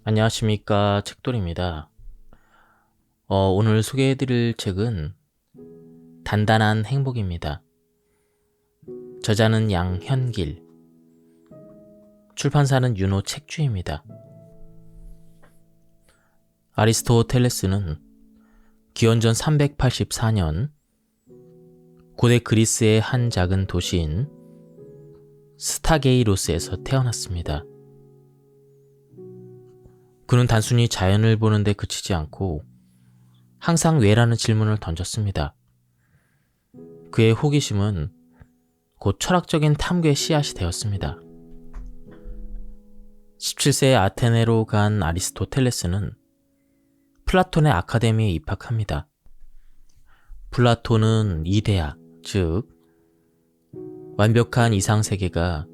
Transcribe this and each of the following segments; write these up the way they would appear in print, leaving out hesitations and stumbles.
안녕하십니까, 책돌입니다. 오늘 소개해드릴 책은 단단한 행복입니다. 저자는 양현길, 출판사는 윤호 책주입니다. 아리스토텔레스는 기원전 384년 고대 그리스의 한 작은 도시인 스타게이로스에서 태어났습니다. 그는 단순히 자연을 보는 데 그치지 않고 항상 왜라는 질문을 던졌습니다. 그의 호기심은 곧 철학적인 탐구의 씨앗이 되었습니다. 17세에 아테네로 간 아리스토텔레스는 플라톤의 아카데미에 입학합니다. 플라톤은 이데아, 즉 완벽한 이상세계가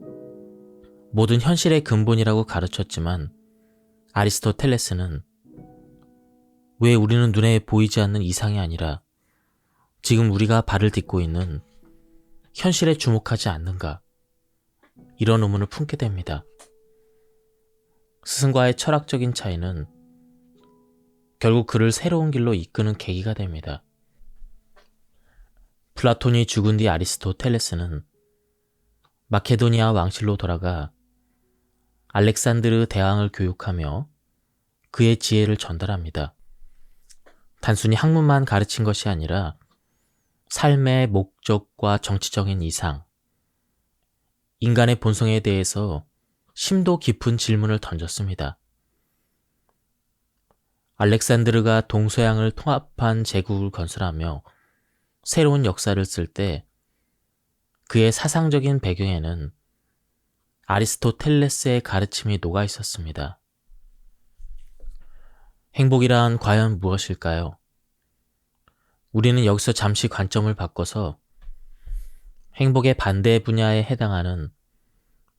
모든 현실의 근본이라고 가르쳤지만 아리스토텔레스는 왜 우리는 눈에 보이지 않는 이상이 아니라 지금 우리가 발을 딛고 있는 현실에 주목하지 않는가? 이런 의문을 품게 됩니다. 스승과의 철학적인 차이는 결국 그를 새로운 길로 이끄는 계기가 됩니다. 플라톤이 죽은 뒤 아리스토텔레스는 마케도니아 왕실로 돌아가 알렉산드르 대왕을 교육하며 그의 지혜를 전달합니다. 단순히 학문만 가르친 것이 아니라 삶의 목적과 정치적인 이상, 인간의 본성에 대해서 심도 깊은 질문을 던졌습니다. 알렉산드르가 동서양을 통합한 제국을 건설하며 새로운 역사를 쓸 때 그의 사상적인 배경에는 아리스토텔레스의 가르침이 녹아 있었습니다. 행복이란 과연 무엇일까요? 우리는 여기서 잠시 관점을 바꿔서 행복의 반대 분야에 해당하는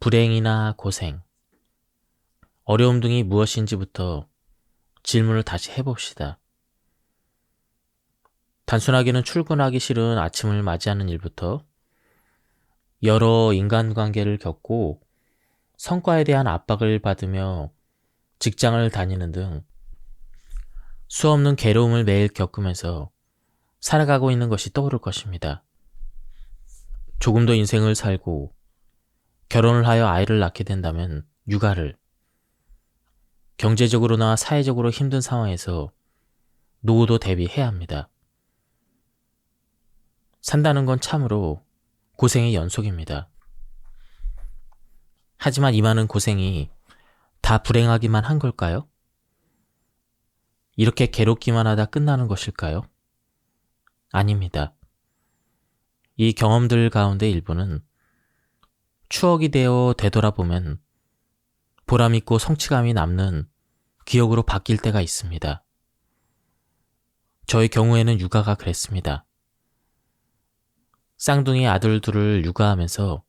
불행이나 고생, 어려움 등이 무엇인지부터 질문을 다시 해봅시다. 단순하게는 출근하기 싫은 아침을 맞이하는 일부터 여러 인간관계를 겪고 성과에 대한 압박을 받으며 직장을 다니는 등 수없는 괴로움을 매일 겪으면서 살아가고 있는 것이 떠오를 것입니다. 조금 더 인생을 살고 결혼을 하여 아이를 낳게 된다면 육아를, 경제적으로나 사회적으로 힘든 상황에서 노후도 대비해야 합니다. 산다는 건 참으로 고생의 연속입니다. 하지만 이 많은 고생이 다 불행하기만 한 걸까요? 이렇게 괴롭기만 하다 끝나는 것일까요? 아닙니다. 이 경험들 가운데 일부는 추억이 되어 되돌아보면 보람있고 성취감이 남는 기억으로 바뀔 때가 있습니다. 저의 경우에는 육아가 그랬습니다. 쌍둥이 아들 둘을 육아하면서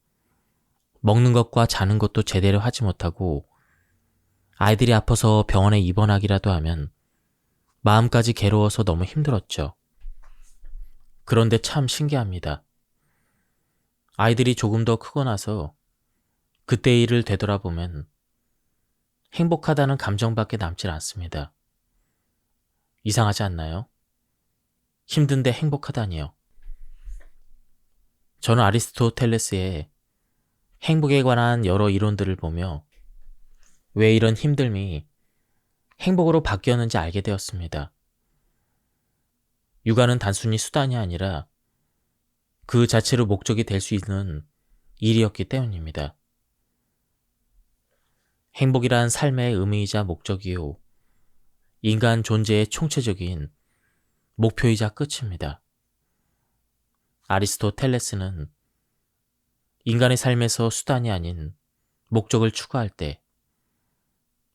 먹는 것과 자는 것도 제대로 하지 못하고 아이들이 아파서 병원에 입원하기라도 하면 마음까지 괴로워서 너무 힘들었죠. 그런데 참 신기합니다. 아이들이 조금 더 크고 나서 그때의 일을 되돌아보면 행복하다는 감정밖에 남질 않습니다. 이상하지 않나요? 힘든데 행복하다니요. 저는 아리스토텔레스의 행복에 관한 여러 이론들을 보며 왜 이런 힘듦이 행복으로 바뀌었는지 알게 되었습니다. 육아는 단순히 수단이 아니라 그 자체로 목적이 될 수 있는 일이었기 때문입니다. 행복이란 삶의 의미이자 목적이요, 인간 존재의 총체적인 목표이자 끝입니다. 아리스토텔레스는 인간의 삶에서 수단이 아닌 목적을 추구할 때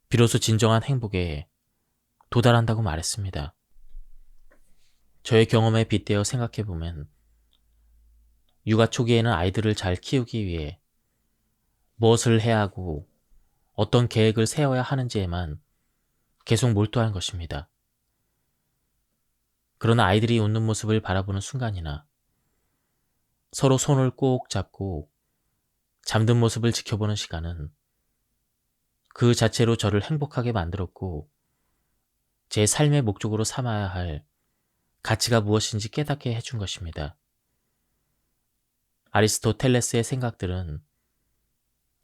비로소 진정한 행복에 도달한다고 말했습니다. 저의 경험에 빗대어 생각해보면 육아 초기에는 아이들을 잘 키우기 위해 무엇을 해야 하고 어떤 계획을 세워야 하는지에만 계속 몰두한 것입니다. 그러나 아이들이 웃는 모습을 바라보는 순간이나 서로 손을 꼭 잡고 잠든 모습을 지켜보는 시간은 그 자체로 저를 행복하게 만들었고 제 삶의 목적으로 삼아야 할 가치가 무엇인지 깨닫게 해준 것입니다. 아리스토텔레스의 생각들은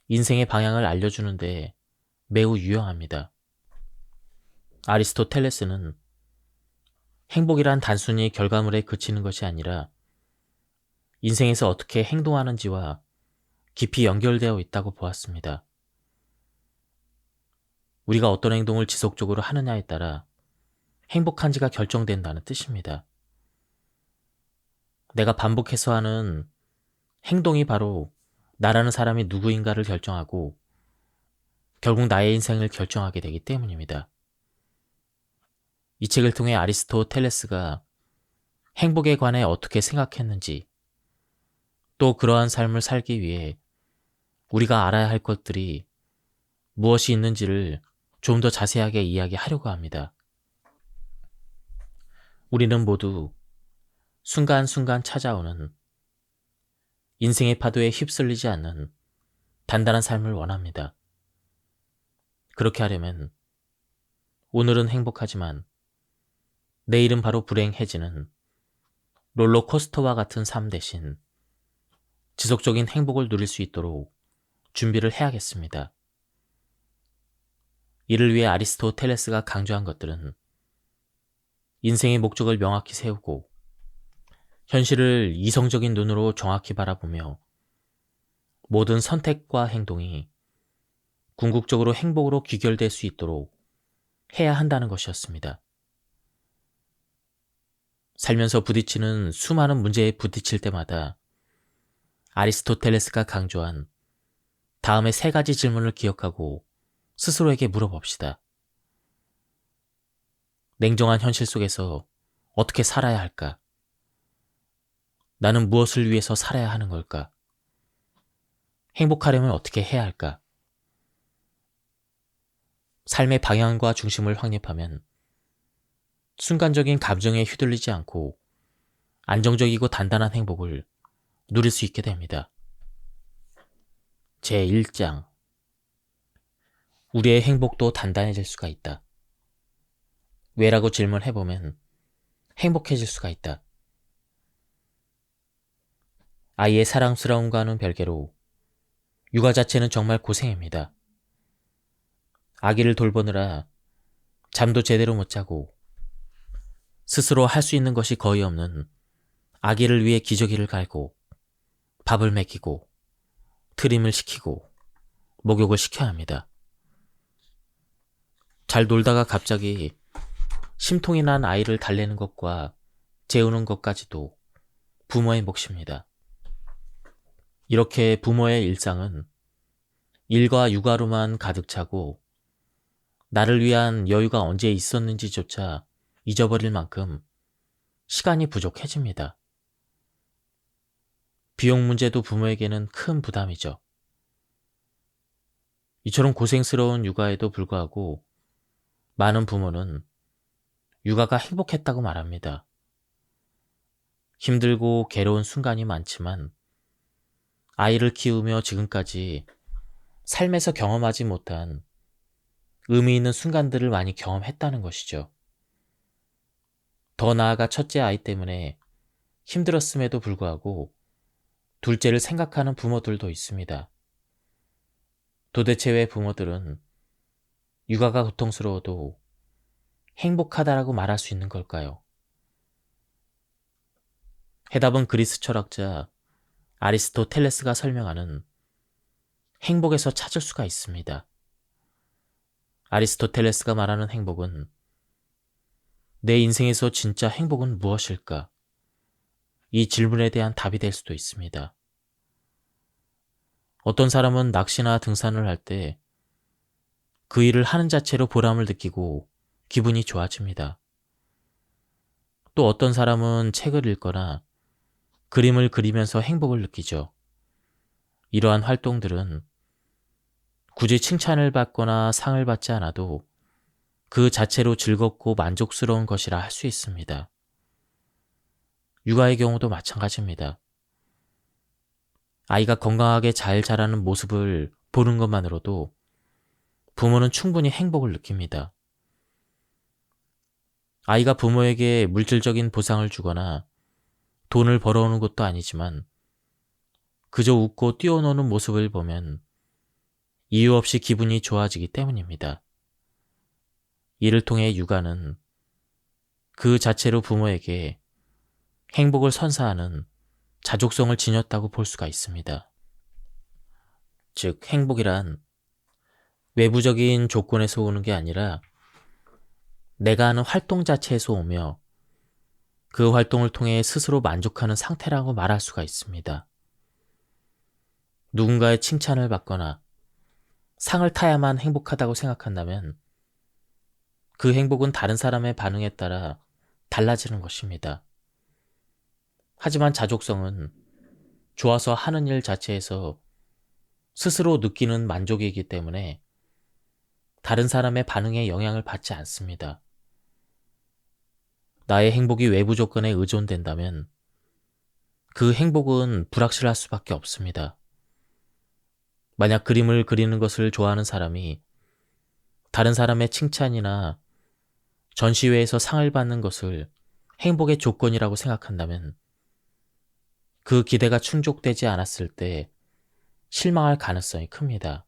인생의 방향을 알려주는데 매우 유용합니다. 아리스토텔레스는 행복이란 단순히 결과물에 그치는 것이 아니라 인생에서 어떻게 행동하는지와 깊이 연결되어 있다고 보았습니다. 우리가 어떤 행동을 지속적으로 하느냐에 따라 행복한지가 결정된다는 뜻입니다. 내가 반복해서 하는 행동이 바로 나라는 사람이 누구인가를 결정하고 결국 나의 인생을 결정하게 되기 때문입니다. 이 책을 통해 아리스토텔레스가 행복에 관해 어떻게 생각했는지, 또 그러한 삶을 살기 위해 우리가 알아야 할 것들이 무엇이 있는지를 좀 더 자세하게 이야기하려고 합니다. 우리는 모두 순간순간 찾아오는 인생의 파도에 휩쓸리지 않는 단단한 삶을 원합니다. 그렇게 하려면 오늘은 행복하지만 내일은 바로 불행해지는 롤러코스터와 같은 삶 대신 지속적인 행복을 누릴 수 있도록 준비를 해야겠습니다. 이를 위해 아리스토텔레스가 강조한 것들은 인생의 목적을 명확히 세우고 현실을 이성적인 눈으로 정확히 바라보며 모든 선택과 행동이 궁극적으로 행복으로 귀결될 수 있도록 해야 한다는 것이었습니다. 살면서 부딪히는 수많은 문제에 부딪힐 때마다 아리스토텔레스가 강조한 다음의 3가지 질문을 기억하고 스스로에게 물어봅시다. 냉정한 현실 속에서 어떻게 살아야 할까? 나는 무엇을 위해서 살아야 하는 걸까? 행복하려면 어떻게 해야 할까? 삶의 방향과 중심을 확립하면 순간적인 감정에 휘둘리지 않고 안정적이고 단단한 행복을 누릴 수 있게 됩니다. 제1장 우리의 행복도 단단해질 수가 있다. 왜라고 질문해보면 행복해질 수가 있다. 아이의 사랑스러움과는 별개로 육아 자체는 정말 고생입니다. 아기를 돌보느라 잠도 제대로 못 자고 스스로 할 수 있는 것이 거의 없는 아기를 위해 기저귀를 갈고 밥을 먹이고 트림을 시키고 목욕을 시켜야 합니다. 잘 놀다가 갑자기 심통이 난 아이를 달래는 것과 재우는 것까지도 부모의 몫입니다. 이렇게 부모의 일상은 일과 육아로만 가득 차고 나를 위한 여유가 언제 있었는지조차 잊어버릴 만큼 시간이 부족해집니다. 비용 문제도 부모에게는 큰 부담이죠. 이처럼 고생스러운 육아에도 불구하고 많은 부모는 육아가 행복했다고 말합니다. 힘들고 괴로운 순간이 많지만 아이를 키우며 지금까지 삶에서 경험하지 못한 의미 있는 순간들을 많이 경험했다는 것이죠. 더 나아가 첫째 아이 때문에 힘들었음에도 불구하고 둘째를 생각하는 부모들도 있습니다. 도대체 왜 부모들은 육아가 고통스러워도 행복하다라고 말할 수 있는 걸까요? 해답은 그리스 철학자 아리스토텔레스가 설명하는 행복에서 찾을 수가 있습니다. 아리스토텔레스가 말하는 행복은 내 인생에서 진짜 행복은 무엇일까? 이 질문에 대한 답이 될 수도 있습니다. 어떤 사람은 낚시나 등산을 할 때 그 일을 하는 자체로 보람을 느끼고 기분이 좋아집니다. 또 어떤 사람은 책을 읽거나 그림을 그리면서 행복을 느끼죠. 이러한 활동들은 굳이 칭찬을 받거나 상을 받지 않아도 그 자체로 즐겁고 만족스러운 것이라 할 수 있습니다. 육아의 경우도 마찬가지입니다. 아이가 건강하게 잘 자라는 모습을 보는 것만으로도 부모는 충분히 행복을 느낍니다. 아이가 부모에게 물질적인 보상을 주거나 돈을 벌어오는 것도 아니지만 그저 웃고 뛰어노는 모습을 보면 이유 없이 기분이 좋아지기 때문입니다. 이를 통해 육아는 그 자체로 부모에게 행복을 선사하는 자족성을 지녔다고 볼 수가 있습니다. 즉, 행복이란 외부적인 조건에서 오는 게 아니라 내가 하는 활동 자체에서 오며 그 활동을 통해 스스로 만족하는 상태라고 말할 수가 있습니다. 누군가의 칭찬을 받거나 상을 타야만 행복하다고 생각한다면 그 행복은 다른 사람의 반응에 따라 달라지는 것입니다. 하지만 자족성은 좋아서 하는 일 자체에서 스스로 느끼는 만족이기 때문에 다른 사람의 반응에 영향을 받지 않습니다. 나의 행복이 외부 조건에 의존된다면 그 행복은 불확실할 수밖에 없습니다. 만약 그림을 그리는 것을 좋아하는 사람이 다른 사람의 칭찬이나 전시회에서 상을 받는 것을 행복의 조건이라고 생각한다면 그 기대가 충족되지 않았을 때 실망할 가능성이 큽니다.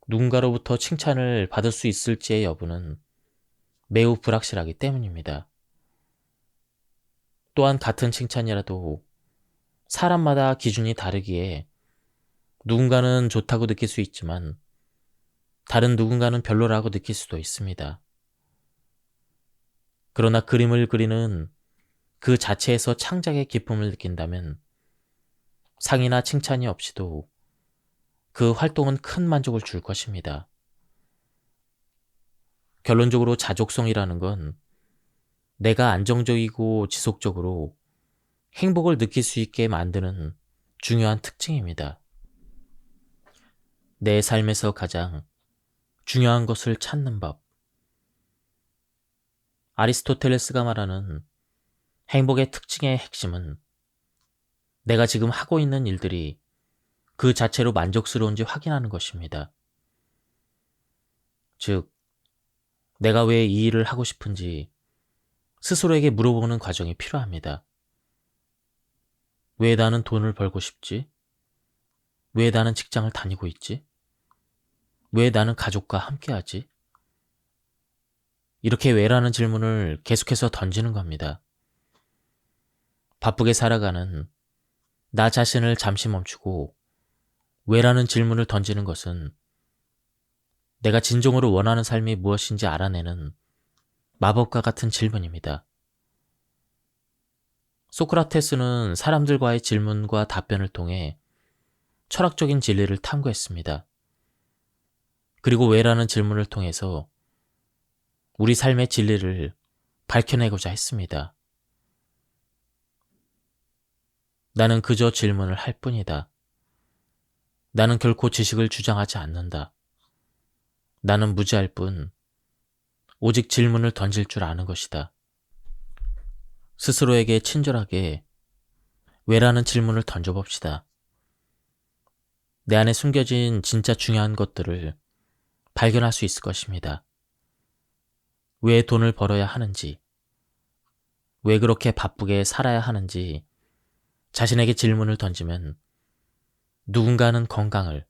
누군가로부터 칭찬을 받을 수 있을지의 여부는 매우 불확실하기 때문입니다. 또한 같은 칭찬이라도 사람마다 기준이 다르기에 누군가는 좋다고 느낄 수 있지만 다른 누군가는 별로라고 느낄 수도 있습니다. 그러나 그림을 그리는 그 자체에서 창작의 기쁨을 느낀다면 상이나 칭찬이 없이도 그 활동은 큰 만족을 줄 것입니다. 결론적으로 자족성이라는 건 내가 안정적이고 지속적으로 행복을 느낄 수 있게 만드는 중요한 특징입니다. 내 삶에서 가장 중요한 것을 찾는 법. 아리스토텔레스가 말하는 행복의 특징의 핵심은 내가 지금 하고 있는 일들이 그 자체로 만족스러운지 확인하는 것입니다. 즉, 내가 왜 이 일을 하고 싶은지 스스로에게 물어보는 과정이 필요합니다. 왜 나는 돈을 벌고 싶지? 왜 나는 직장을 다니고 있지? 왜 나는 가족과 함께하지? 이렇게 왜라는 질문을 계속해서 던지는 겁니다. 바쁘게 살아가는 나 자신을 잠시 멈추고 왜라는 질문을 던지는 것은 내가 진정으로 원하는 삶이 무엇인지 알아내는 마법과 같은 질문입니다. 소크라테스는 사람들과의 질문과 답변을 통해 철학적인 진리를 탐구했습니다. 그리고 왜라는 질문을 통해서 우리 삶의 진리를 밝혀내고자 했습니다. 나는 그저 질문을 할 뿐이다. 나는 결코 지식을 주장하지 않는다. 나는 무지할 뿐 오직 질문을 던질 줄 아는 것이다. 스스로에게 친절하게 왜라는 질문을 던져봅시다. 내 안에 숨겨진 진짜 중요한 것들을 발견할 수 있을 것입니다. 왜 돈을 벌어야 하는지, 왜 그렇게 바쁘게 살아야 하는지 자신에게 질문을 던지면 누군가는 건강을,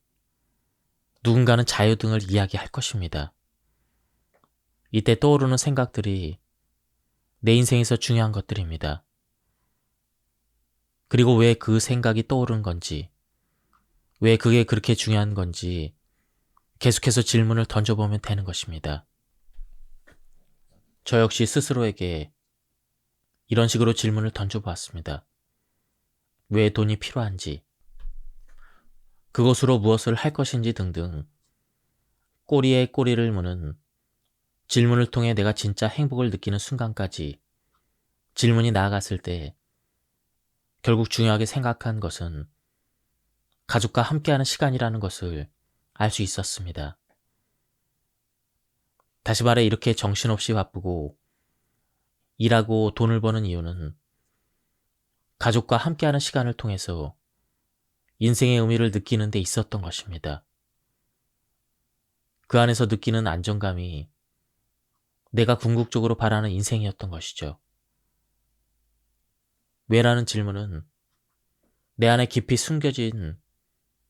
누군가는 자유 등을 이야기할 것입니다. 이때 떠오르는 생각들이 내 인생에서 중요한 것들입니다. 그리고 왜 그 생각이 떠오른 건지, 왜 그게 그렇게 중요한 건지 계속해서 질문을 던져보면 되는 것입니다. 저 역시 스스로에게 이런 식으로 질문을 던져보았습니다. 왜 돈이 필요한지, 그것으로 무엇을 할 것인지 등등 꼬리에 꼬리를 무는 질문을 통해 내가 진짜 행복을 느끼는 순간까지 질문이 나아갔을 때 결국 중요하게 생각한 것은 가족과 함께하는 시간이라는 것을 알 수 있었습니다. 다시 말해 이렇게 정신없이 바쁘고 일하고 돈을 버는 이유는 가족과 함께하는 시간을 통해서 인생의 의미를 느끼는 데 있었던 것입니다. 그 안에서 느끼는 안정감이 내가 궁극적으로 바라는 인생이었던 것이죠. 왜라는 질문은 내 안에 깊이 숨겨진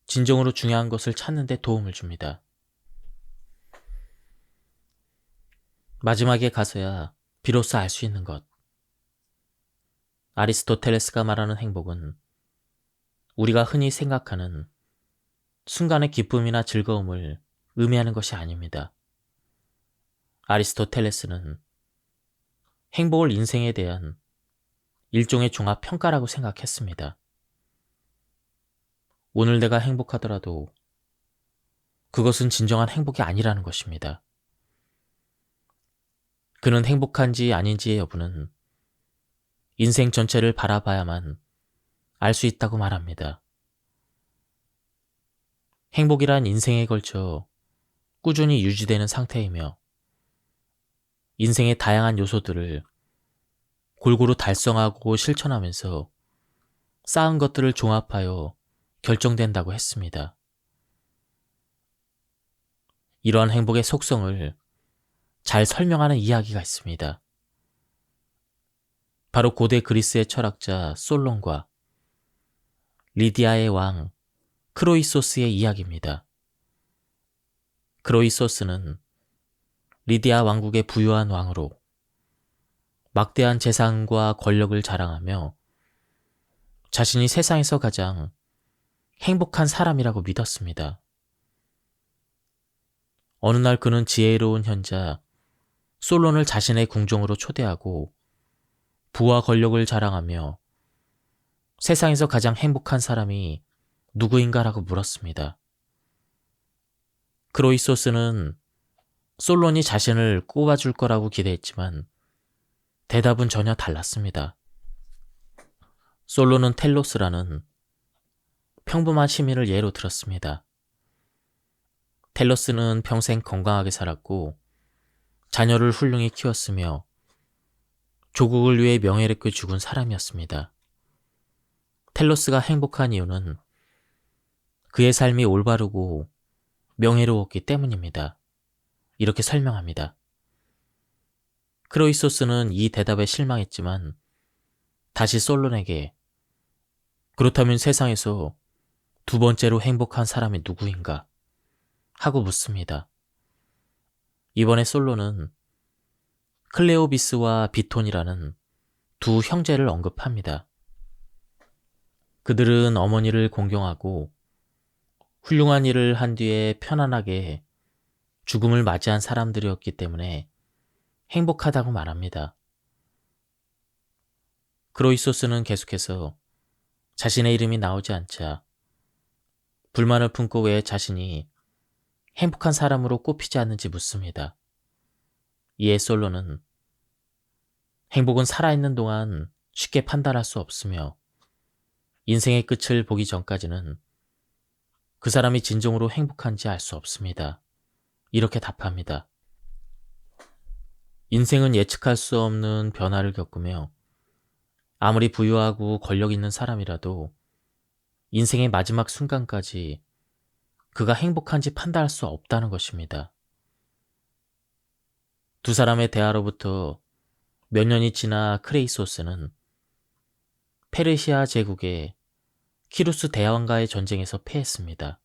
진정으로 중요한 것을 찾는 데 도움을 줍니다. 마지막에 가서야 비로소 알 수 있는 것. 아리스토텔레스가 말하는 행복은 우리가 흔히 생각하는 순간의 기쁨이나 즐거움을 의미하는 것이 아닙니다. 아리스토텔레스는 행복을 인생에 대한 일종의 종합 평가라고 생각했습니다. 오늘 내가 행복하더라도 그것은 진정한 행복이 아니라는 것입니다. 그는 행복한지 아닌지의 여부는 인생 전체를 바라봐야만 알 수 있다고 말합니다. 행복이란 인생에 걸쳐 꾸준히 유지되는 상태이며 인생의 다양한 요소들을 골고루 달성하고 실천하면서 쌓은 것들을 종합하여 결정된다고 했습니다. 이러한 행복의 속성을 잘 설명하는 이야기가 있습니다. 바로 고대 그리스의 철학자 솔론과 리디아의 왕 크로이소스의 이야기입니다. 크로이소스는 리디아 왕국의 부유한 왕으로 막대한 재산과 권력을 자랑하며 자신이 세상에서 가장 행복한 사람이라고 믿었습니다. 어느 날 그는 지혜로운 현자 솔론을 자신의 궁정으로 초대하고 부와 권력을 자랑하며 세상에서 가장 행복한 사람이 누구인가라고 물었습니다. 크로이소스는 솔론이 자신을 꼽아줄 거라고 기대했지만 대답은 전혀 달랐습니다. 솔론은 텔로스라는 평범한 시민을 예로 들었습니다. 텔로스는 평생 건강하게 살았고 자녀를 훌륭히 키웠으며 조국을 위해 명예롭게 죽은 사람이었습니다. 텔로스가 행복한 이유는 그의 삶이 올바르고 명예로웠기 때문입니다. 이렇게 설명합니다. 크로이소스는 이 대답에 실망했지만 다시 솔론에게 그렇다면 세상에서 두 번째로 행복한 사람이 누구인가? 하고 묻습니다. 이번에 솔론은 클레오비스와 비톤이라는 두 형제를 언급합니다. 그들은 어머니를 공경하고 훌륭한 일을 한 뒤에 편안하게 죽음을 맞이한 사람들이었기 때문에 행복하다고 말합니다. 크로이소스는 계속해서 자신의 이름이 나오지 않자 불만을 품고 왜 자신이 행복한 사람으로 꼽히지 않는지 묻습니다. 이에 솔로는 행복은 살아있는 동안 쉽게 판단할 수 없으며 인생의 끝을 보기 전까지는 그 사람이 진정으로 행복한지 알 수 없습니다. 이렇게 답합니다. 인생은 예측할 수 없는 변화를 겪으며 아무리 부유하고 권력 있는 사람이라도 인생의 마지막 순간까지 그가 행복한지 판단할 수 없다는 것입니다. 두 사람의 대화로부터 몇 년이 지나 크레이소스는 페르시아 제국의 키루스 대왕과의 전쟁에서 패했습니다.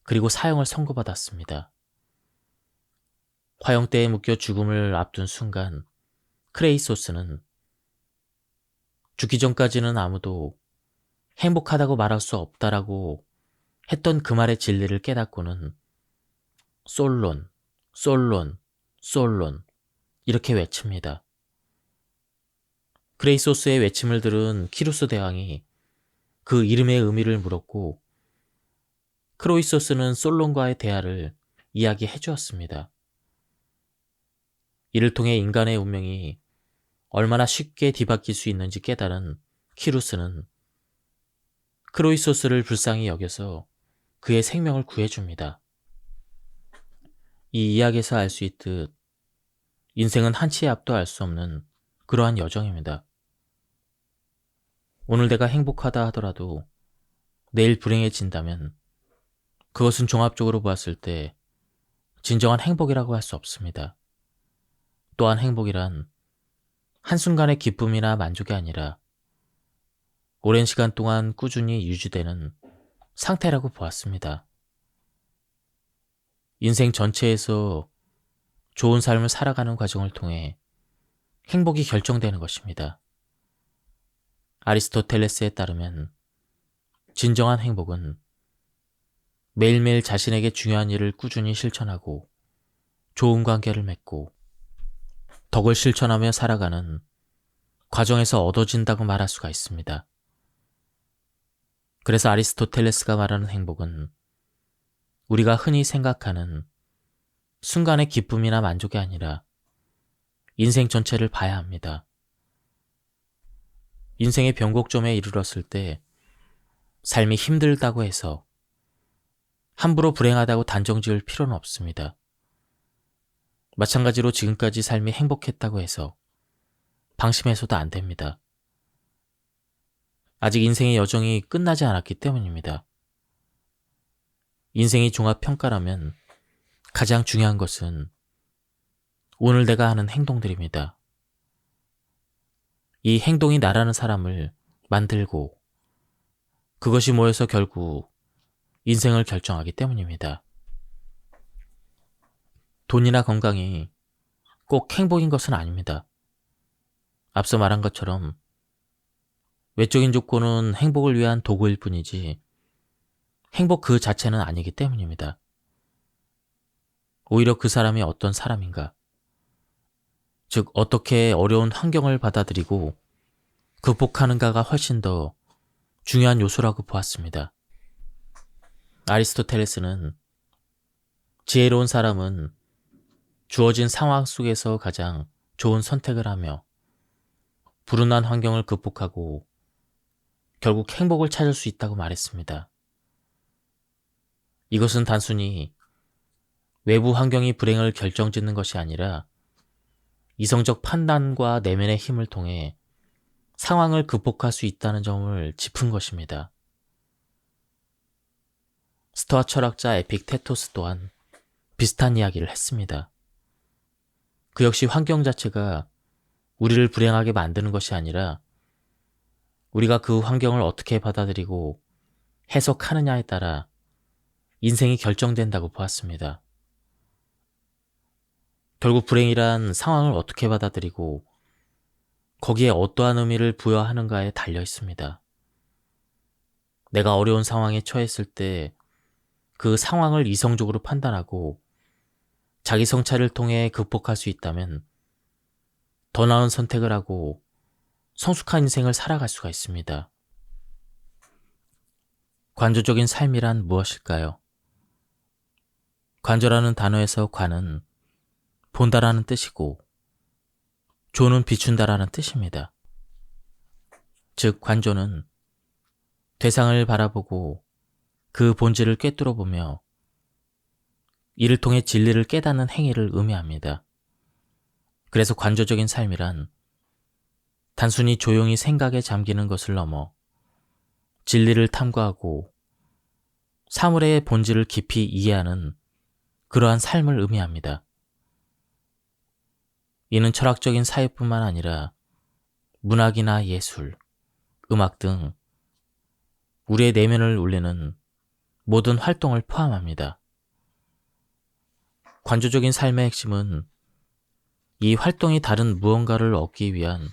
그리고 사형을 선고받았습니다. 화형대에 묶여 죽음을 앞둔 순간 크레이소스는 죽기 전까지는 아무도 행복하다고 말할 수 없다라고 했던 그 말의 진리를 깨닫고는 솔론, 솔론, 솔론 이렇게 외칩니다. 크레이소스의 외침을 들은 키루스 대왕이 그 이름의 의미를 물었고 크로이소스는 솔론과의 대화를 이야기해 주었습니다. 이를 통해 인간의 운명이 얼마나 쉽게 뒤바뀔 수 있는지 깨달은 키루스는 크로이소스를 불쌍히 여겨서 그의 생명을 구해줍니다. 이 이야기에서 알 수 있듯 인생은 한치의 앞도 알 수 없는 그러한 여정입니다. 오늘 내가 행복하다 하더라도 내일 불행해진다면 그것은 종합적으로 보았을 때 진정한 행복이라고 할 수 없습니다. 또한 행복이란 한순간의 기쁨이나 만족이 아니라 오랜 시간 동안 꾸준히 유지되는 상태라고 보았습니다. 인생 전체에서 좋은 삶을 살아가는 과정을 통해 행복이 결정되는 것입니다. 아리스토텔레스에 따르면 진정한 행복은 매일매일 자신에게 중요한 일을 꾸준히 실천하고 좋은 관계를 맺고 덕을 실천하며 살아가는 과정에서 얻어진다고 말할 수가 있습니다. 그래서 아리스토텔레스가 말하는 행복은 우리가 흔히 생각하는 순간의 기쁨이나 만족이 아니라 인생 전체를 봐야 합니다. 인생의 변곡점에 이르렀을 때 삶이 힘들다고 해서 함부로 불행하다고 단정 지을 필요는 없습니다. 마찬가지로 지금까지 삶이 행복했다고 해서 방심해서도 안 됩니다. 아직 인생의 여정이 끝나지 않았기 때문입니다. 인생이 종합평가라면 가장 중요한 것은 오늘 내가 하는 행동들입니다. 이 행동이 나라는 사람을 만들고 그것이 모여서 결국 인생을 결정하기 때문입니다. 돈이나 건강이 꼭 행복인 것은 아닙니다. 앞서 말한 것처럼 외적인 조건은 행복을 위한 도구일 뿐이지 행복 그 자체는 아니기 때문입니다. 오히려 그 사람이 어떤 사람인가, 즉 어떻게 어려운 환경을 받아들이고 극복하는가가 훨씬 더 중요한 요소라고 보았습니다. 아리스토텔레스는 지혜로운 사람은 주어진 상황 속에서 가장 좋은 선택을 하며 불운한 환경을 극복하고 결국 행복을 찾을 수 있다고 말했습니다. 이것은 단순히 외부 환경이 불행을 결정짓는 것이 아니라 이성적 판단과 내면의 힘을 통해 상황을 극복할 수 있다는 점을 짚은 것입니다. 스토아 철학자 에픽테토스 또한 비슷한 이야기를 했습니다. 그 역시 환경 자체가 우리를 불행하게 만드는 것이 아니라 우리가 그 환경을 어떻게 받아들이고 해석하느냐에 따라 인생이 결정된다고 보았습니다. 결국 불행이란 상황을 어떻게 받아들이고 거기에 어떠한 의미를 부여하는가에 달려 있습니다. 내가 어려운 상황에 처했을 때 그 상황을 이성적으로 판단하고 자기 성찰을 통해 극복할 수 있다면 더 나은 선택을 하고 성숙한 인생을 살아갈 수가 있습니다. 관조적인 삶이란 무엇일까요? 관조라는 단어에서 관은 본다라는 뜻이고 조는 비춘다라는 뜻입니다. 즉 관조는 대상을 바라보고 그 본질을 꿰뚫어보며 이를 통해 진리를 깨닫는 행위를 의미합니다. 그래서 관조적인 삶이란 단순히 조용히 생각에 잠기는 것을 넘어 진리를 탐구하고 사물의 본질을 깊이 이해하는 그러한 삶을 의미합니다. 이는 철학적인 사회뿐만 아니라 문학이나 예술, 음악 등 우리의 내면을 울리는 모든 활동을 포함합니다. 관조적인 삶의 핵심은 이 활동이 다른 무언가를 얻기 위한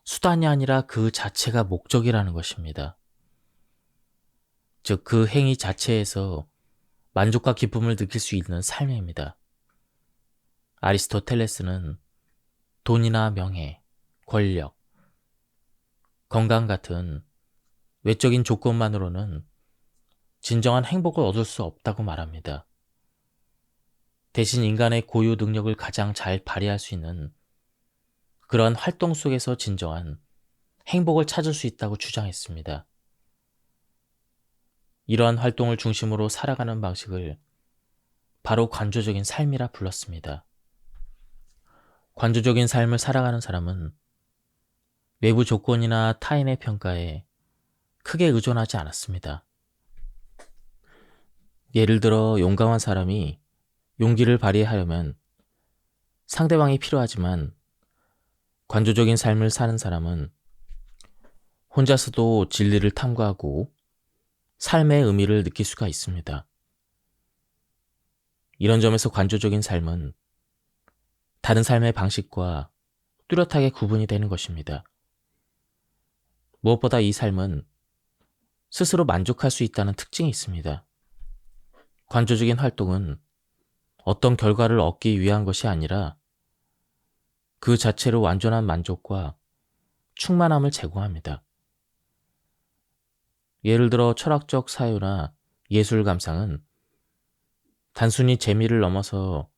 수단이 아니라 그 자체가 목적이라는 것입니다. 즉, 그 행위 자체에서 만족과 기쁨을 느낄 수 있는 삶입니다. 아리스토텔레스는 돈이나 명예, 권력, 건강 같은 외적인 조건만으로는 진정한 행복을 얻을 수 없다고 말합니다. 대신 인간의 고유 능력을 가장 잘 발휘할 수 있는 그러한 활동 속에서 진정한 행복을 찾을 수 있다고 주장했습니다. 이러한 활동을 중심으로 살아가는 방식을 바로 관조적인 삶이라 불렀습니다. 관조적인 삶을 살아가는 사람은 외부 조건이나 타인의 평가에 크게 의존하지 않았습니다. 예를 들어 용감한 사람이 용기를 발휘하려면 상대방이 필요하지만 관조적인 삶을 사는 사람은 혼자서도 진리를 탐구하고 삶의 의미를 느낄 수가 있습니다. 이런 점에서 관조적인 삶은 다른 삶의 방식과 뚜렷하게 구분이 되는 것입니다. 무엇보다 이 삶은 스스로 만족할 수 있다는 특징이 있습니다. 관조적인 활동은 어떤 결과를 얻기 위한 것이 아니라 그 자체로 완전한 만족과 충만함을 제공합니다. 예를 들어 철학적 사유나 예술 감상은 단순히 재미를 넘어서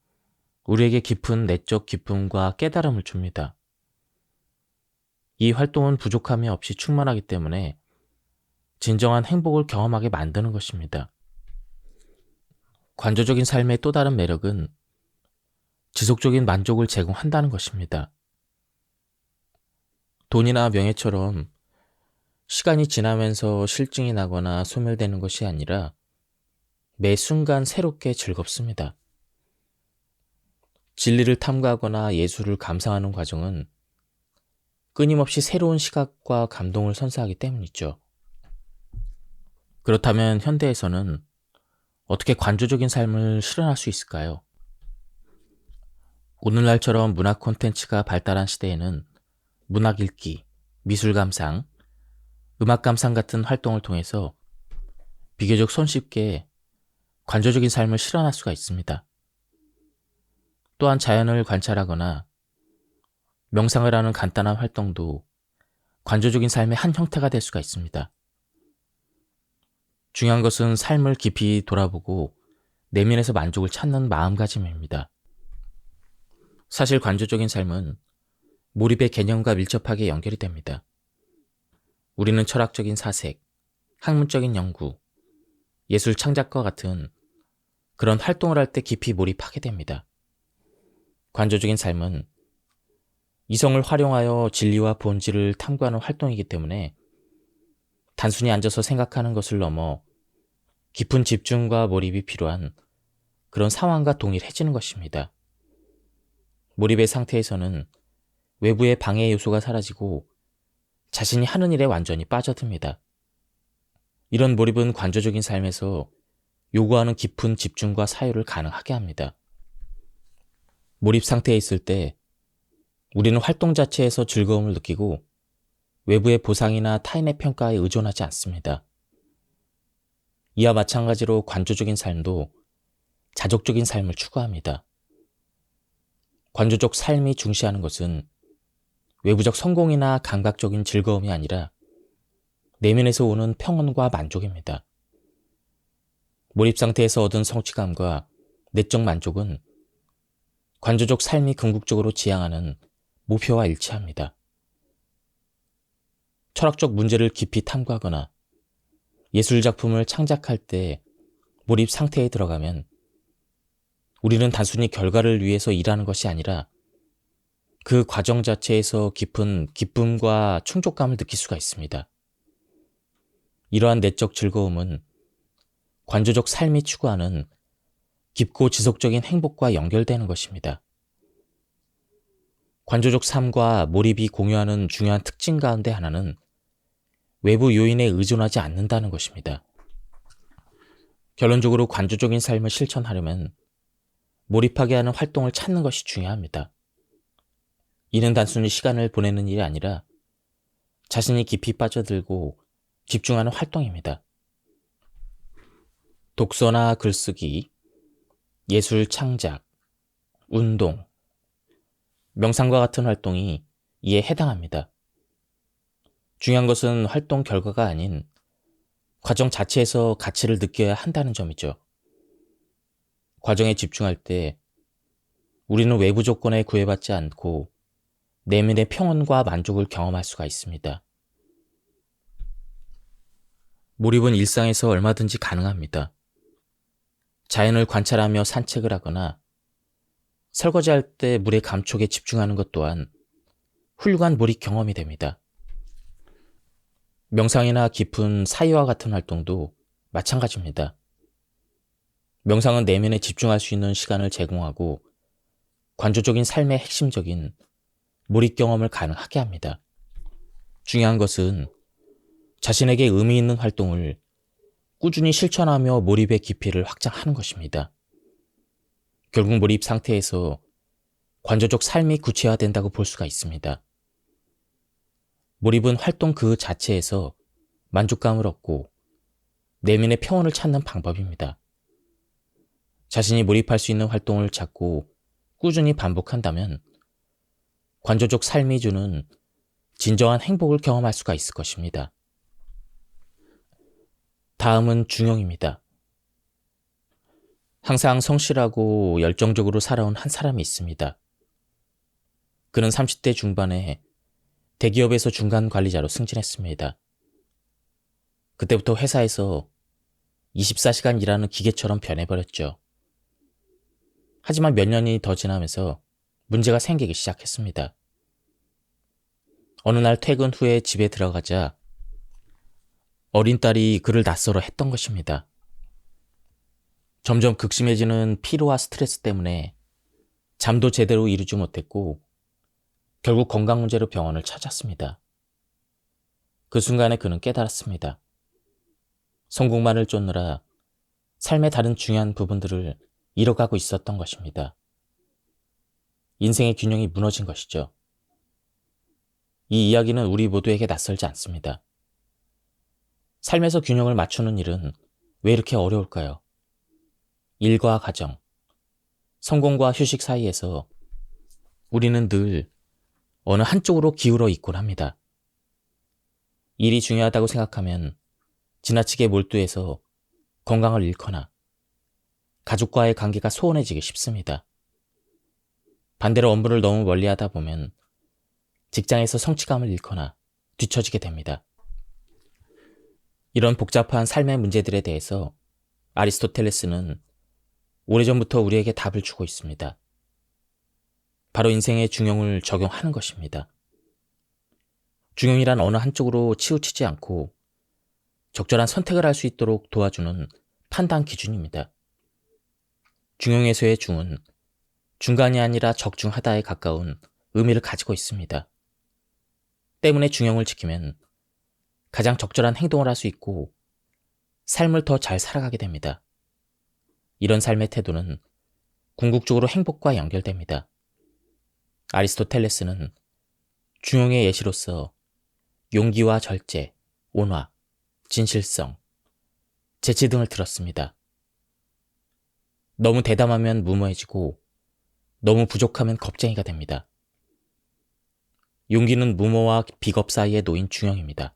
우리에게 깊은 내적 기쁨과 깨달음을 줍니다. 이 활동은 부족함이 없이 충만하기 때문에 진정한 행복을 경험하게 만드는 것입니다. 관조적인 삶의 또 다른 매력은 지속적인 만족을 제공한다는 것입니다. 돈이나 명예처럼 시간이 지나면서 실증이 나거나 소멸되는 것이 아니라 매 순간 새롭게 즐겁습니다. 진리를 탐구하거나 예술을 감상하는 과정은 끊임없이 새로운 시각과 감동을 선사하기 때문이죠. 그렇다면 현대에서는 어떻게 관조적인 삶을 실현할 수 있을까요? 오늘날처럼 문화 콘텐츠가 발달한 시대에는 문학 읽기, 미술 감상, 음악 감상 같은 활동을 통해서 비교적 손쉽게 관조적인 삶을 실현할 수가 있습니다. 또한 자연을 관찰하거나 명상을 하는 간단한 활동도 관조적인 삶의 한 형태가 될 수가 있습니다. 중요한 것은 삶을 깊이 돌아보고 내면에서 만족을 찾는 마음가짐입니다. 사실 관조적인 삶은 몰입의 개념과 밀접하게 연결이 됩니다. 우리는 철학적인 사색, 학문적인 연구, 예술 창작과 같은 그런 활동을 할 때 깊이 몰입하게 됩니다. 관조적인 삶은 이성을 활용하여 진리와 본질을 탐구하는 활동이기 때문에 단순히 앉아서 생각하는 것을 넘어 깊은 집중과 몰입이 필요한 그런 상황과 동일해지는 것입니다. 몰입의 상태에서는 외부의 방해 요소가 사라지고 자신이 하는 일에 완전히 빠져듭니다. 이런 몰입은 관조적인 삶에서 요구하는 깊은 집중과 사유를 가능하게 합니다. 몰입 상태에 있을 때 우리는 활동 자체에서 즐거움을 느끼고 외부의 보상이나 타인의 평가에 의존하지 않습니다. 이와 마찬가지로 관조적인 삶도 자족적인 삶을 추구합니다. 관조적 삶이 중시하는 것은 외부적 성공이나 감각적인 즐거움이 아니라 내면에서 오는 평온과 만족입니다. 몰입 상태에서 얻은 성취감과 내적 만족은 관조적 삶이 궁극적으로 지향하는 목표와 일치합니다. 철학적 문제를 깊이 탐구하거나 예술 작품을 창작할 때 몰입 상태에 들어가면 우리는 단순히 결과를 위해서 일하는 것이 아니라 그 과정 자체에서 깊은 기쁨과 충족감을 느낄 수가 있습니다. 이러한 내적 즐거움은 관조적 삶이 추구하는 깊고 지속적인 행복과 연결되는 것입니다. 관조적 삶과 몰입이 공유하는 중요한 특징 가운데 하나는 외부 요인에 의존하지 않는다는 것입니다. 결론적으로 관조적인 삶을 실천하려면 몰입하게 하는 활동을 찾는 것이 중요합니다. 이는 단순히 시간을 보내는 일이 아니라 자신이 깊이 빠져들고 집중하는 활동입니다. 독서나 글쓰기, 예술 창작, 운동, 명상과 같은 활동이 이에 해당합니다. 중요한 것은 활동 결과가 아닌 과정 자체에서 가치를 느껴야 한다는 점이죠. 과정에 집중할 때 우리는 외부 조건에 구애받지 않고 내면의 평온과 만족을 경험할 수가 있습니다. 몰입은 일상에서 얼마든지 가능합니다. 자연을 관찰하며 산책을 하거나 설거지할 때 물의 감촉에 집중하는 것 또한 훌륭한 몰입 경험이 됩니다. 명상이나 깊은 사유와 같은 활동도 마찬가지입니다. 명상은 내면에 집중할 수 있는 시간을 제공하고 관조적인 삶의 핵심적인 몰입 경험을 가능하게 합니다. 중요한 것은 자신에게 의미 있는 활동을 꾸준히 실천하며 몰입의 깊이를 확장하는 것입니다. 결국 몰입 상태에서 관조적 삶이 구체화된다고 볼 수가 있습니다. 몰입은 활동 그 자체에서 만족감을 얻고 내면의 평온을 찾는 방법입니다. 자신이 몰입할 수 있는 활동을 찾고 꾸준히 반복한다면 관조적 삶이 주는 진정한 행복을 경험할 수가 있을 것입니다. 다음은 중용입니다. 항상 성실하고 열정적으로 살아온 한 사람이 있습니다. 그는 30대 중반에 대기업에서 중간 관리자로 승진했습니다. 그때부터 회사에서 24시간 일하는 기계처럼 변해버렸죠. 하지만 몇 년이 더 지나면서 문제가 생기기 시작했습니다. 어느 날 퇴근 후에 집에 들어가자 어린 딸이 그를 낯설어 했던 것입니다. 점점 극심해지는 피로와 스트레스 때문에 잠도 제대로 이루지 못했고 결국 건강 문제로 병원을 찾았습니다. 그 순간에 그는 깨달았습니다. 성공만을 쫓느라 삶의 다른 중요한 부분들을 잃어가고 있었던 것입니다. 인생의 균형이 무너진 것이죠. 이 이야기는 우리 모두에게 낯설지 않습니다. 삶에서 균형을 맞추는 일은 왜 이렇게 어려울까요? 일과 가정, 성공과 휴식 사이에서 우리는 늘 어느 한쪽으로 기울어 있곤 합니다. 일이 중요하다고 생각하면 지나치게 몰두해서 건강을 잃거나 가족과의 관계가 소원해지기 쉽습니다. 반대로 업무를 너무 멀리하다 보면 직장에서 성취감을 잃거나 뒤처지게 됩니다. 이런 복잡한 삶의 문제들에 대해서 아리스토텔레스는 오래전부터 우리에게 답을 주고 있습니다. 바로 인생의 중용을 적용하는 것입니다. 중용이란 어느 한쪽으로 치우치지 않고 적절한 선택을 할 수 있도록 도와주는 판단 기준입니다. 중용에서의 중은 중간이 아니라 적중하다에 가까운 의미를 가지고 있습니다. 때문에 중용을 지키면 가장 적절한 행동을 할 수 있고 삶을 더 잘 살아가게 됩니다. 이런 삶의 태도는 궁극적으로 행복과 연결됩니다. 아리스토텔레스는 중용의 예시로서 용기와 절제, 온화, 진실성, 재치 등을 들었습니다. 너무 대담하면 무모해지고 너무 부족하면 겁쟁이가 됩니다. 용기는 무모와 비겁 사이에 놓인 중형입니다.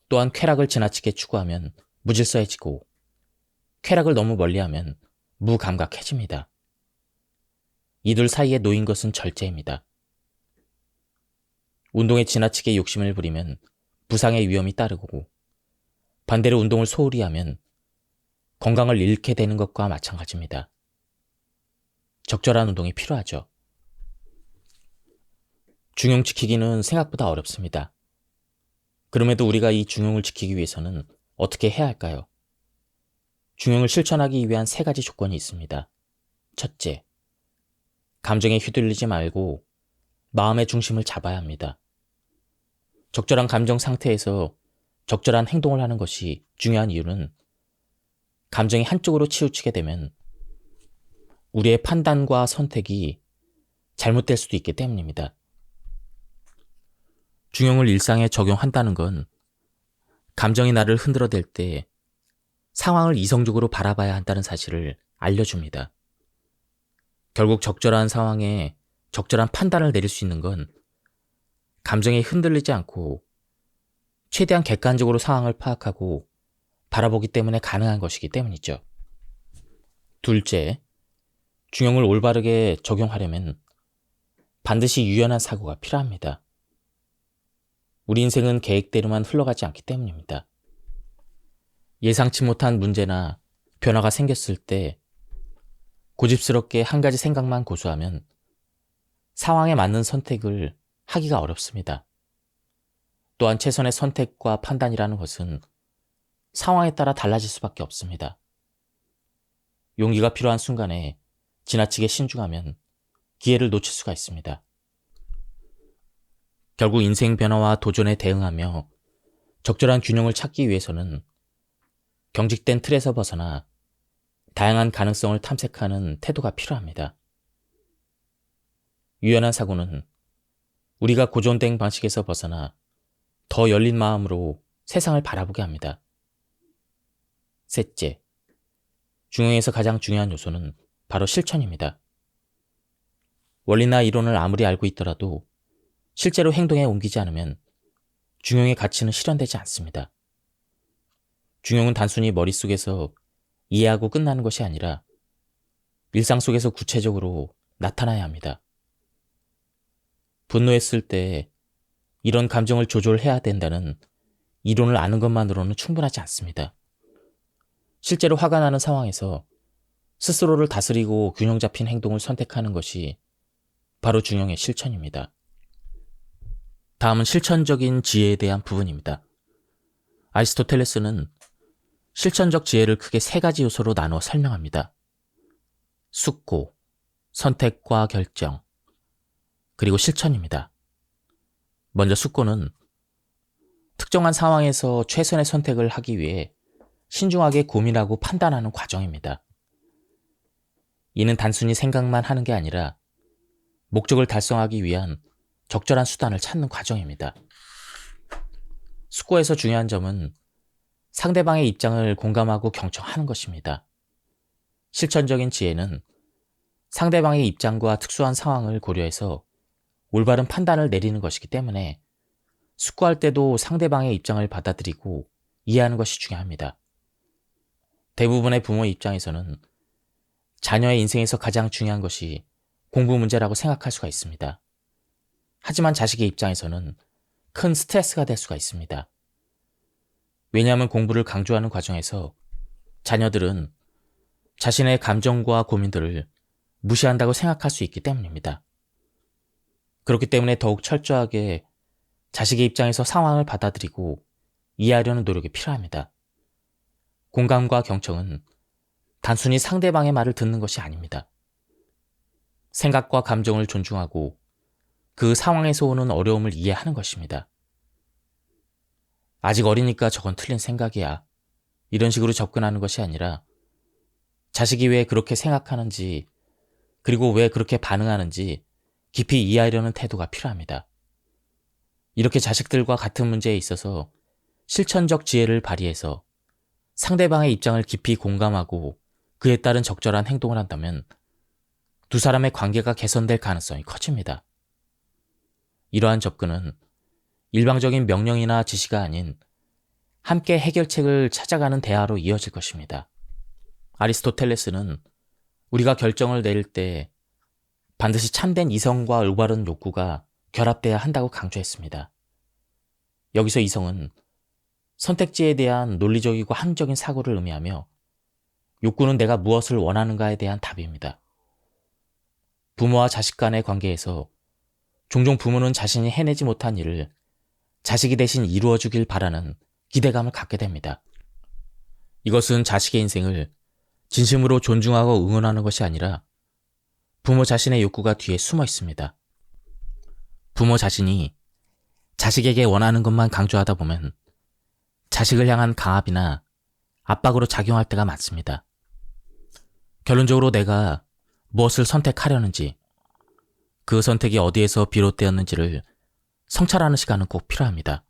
또한 쾌락을 지나치게 추구하면 무질서해지고 쾌락을 너무 멀리하면 무감각해집니다. 이 둘 사이에 놓인 것은 절제입니다. 운동에 지나치게 욕심을 부리면 부상의 위험이 따르고 반대로 운동을 소홀히 하면 건강을 잃게 되는 것과 마찬가지입니다. 적절한 운동이 필요하죠. 중용 지키기는 생각보다 어렵습니다. 그럼에도 우리가 이 중용을 지키기 위해서는 어떻게 해야 할까요? 중용을 실천하기 위한 3가지 조건이 있습니다. 첫째, 감정에 휘둘리지 말고 마음의 중심을 잡아야 합니다. 적절한 감정 상태에서 적절한 행동을 하는 것이 중요한 이유는 감정이 한쪽으로 치우치게 되면 우리의 판단과 선택이 잘못될 수도 있기 때문입니다. 중용을 일상에 적용한다는 건 감정이 나를 흔들어댈 때 상황을 이성적으로 바라봐야 한다는 사실을 알려줍니다. 결국 적절한 상황에 적절한 판단을 내릴 수 있는 건 감정에 흔들리지 않고 최대한 객관적으로 상황을 파악하고 바라보기 때문에 가능한 것이기 때문이죠. 둘째, 중용을 올바르게 적용하려면 반드시 유연한 사고가 필요합니다. 우리 인생은 계획대로만 흘러가지 않기 때문입니다. 예상치 못한 문제나 변화가 생겼을 때 고집스럽게 한 가지 생각만 고수하면 상황에 맞는 선택을 하기가 어렵습니다. 또한 최선의 선택과 판단이라는 것은 상황에 따라 달라질 수밖에 없습니다. 용기가 필요한 순간에 지나치게 신중하면 기회를 놓칠 수가 있습니다. 결국 인생 변화와 도전에 대응하며 적절한 균형을 찾기 위해서는 경직된 틀에서 벗어나 다양한 가능성을 탐색하는 태도가 필요합니다. 유연한 사고는 우리가 고정된 방식에서 벗어나 더 열린 마음으로 세상을 바라보게 합니다. 셋째, 중용에서 가장 중요한 요소는 바로 실천입니다. 원리나 이론을 아무리 알고 있더라도 실제로 행동에 옮기지 않으면 중용의 가치는 실현되지 않습니다. 중용은 단순히 머릿속에서 이해하고 끝나는 것이 아니라 일상 속에서 구체적으로 나타나야 합니다. 분노했을 때 이런 감정을 조절해야 된다는 이론을 아는 것만으로는 충분하지 않습니다. 실제로 화가 나는 상황에서 스스로를 다스리고 균형 잡힌 행동을 선택하는 것이 바로 중용의 실천입니다. 다음은 실천적인 지혜에 대한 부분입니다. 아리스토텔레스는 실천적 지혜를 크게 세 가지 요소로 나누어 설명합니다. 숙고, 선택과 결정, 그리고 실천입니다. 먼저 숙고는 특정한 상황에서 최선의 선택을 하기 위해 신중하게 고민하고 판단하는 과정입니다. 이는 단순히 생각만 하는 게 아니라 목적을 달성하기 위한 적절한 수단을 찾는 과정입니다. 숙고에서 중요한 점은 상대방의 입장을 공감하고 경청하는 것입니다. 실천적인 지혜는 상대방의 입장과 특수한 상황을 고려해서 올바른 판단을 내리는 것이기 때문에 숙고할 때도 상대방의 입장을 받아들이고 이해하는 것이 중요합니다. 대부분의 부모의 입장에서는 자녀의 인생에서 가장 중요한 것이 공부 문제라고 생각할 수가 있습니다. 하지만 자식의 입장에서는 큰 스트레스가 될 수가 있습니다. 왜냐하면 공부를 강조하는 과정에서 자녀들은 자신의 감정과 고민들을 무시한다고 생각할 수 있기 때문입니다. 그렇기 때문에 더욱 철저하게 자식의 입장에서 상황을 받아들이고 이해하려는 노력이 필요합니다. 공감과 경청은 단순히 상대방의 말을 듣는 것이 아닙니다. 생각과 감정을 존중하고 그 상황에서 오는 어려움을 이해하는 것입니다. 아직 어리니까 저건 틀린 생각이야. 이런 식으로 접근하는 것이 아니라 자식이 왜 그렇게 생각하는지 그리고 왜 그렇게 반응하는지 깊이 이해하려는 태도가 필요합니다. 이렇게 자식들과 같은 문제에 있어서 실천적 지혜를 발휘해서 상대방의 입장을 깊이 공감하고 그에 따른 적절한 행동을 한다면 두 사람의 관계가 개선될 가능성이 커집니다. 이러한 접근은 일방적인 명령이나 지시가 아닌 함께 해결책을 찾아가는 대화로 이어질 것입니다. 아리스토텔레스는 우리가 결정을 내릴 때 반드시 참된 이성과 올바른 욕구가 결합돼야 한다고 강조했습니다. 여기서 이성은 선택지에 대한 논리적이고 합리적인 사고를 의미하며 욕구는 내가 무엇을 원하는가에 대한 답입니다. 부모와 자식 간의 관계에서 종종 부모는 자신이 해내지 못한 일을 자식이 대신 이루어주길 바라는 기대감을 갖게 됩니다. 이것은 자식의 인생을 진심으로 존중하고 응원하는 것이 아니라 부모 자신의 욕구가 뒤에 숨어 있습니다. 부모 자신이 자식에게 원하는 것만 강조하다 보면 자식을 향한 강압이나 압박으로 작용할 때가 많습니다. 결론적으로 내가 무엇을 선택하려는지, 그 선택이 어디에서 비롯되었는지를 성찰하는 시간은 꼭 필요합니다.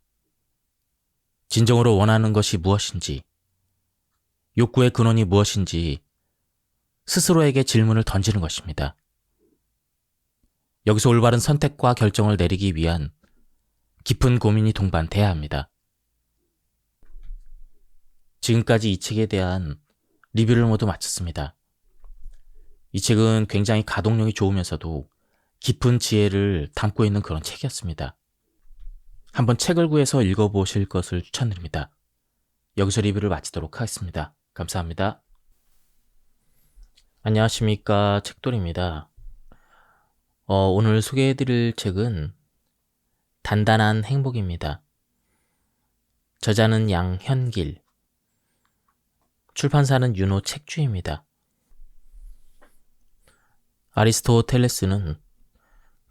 진정으로 원하는 것이 무엇인지, 욕구의 근원이 무엇인지 스스로에게 질문을 던지는 것입니다. 여기서 올바른 선택과 결정을 내리기 위한 깊은 고민이 동반돼야 합니다. 지금까지 이 책에 대한 리뷰를 모두 마쳤습니다. 이 책은 굉장히 가독력이 좋으면서도 깊은 지혜를 담고 있는 그런 책이었습니다. 한번 책을 구해서 읽어보실 것을 추천드립니다. 여기서 리뷰를 마치도록 하겠습니다. 감사합니다. 안녕하십니까, 책돌이입니다. 오늘 소개해드릴 책은 단단한 행복입니다. 저자는 양현길, 출판사는 윤호 책주입니다. 아리스토텔레스는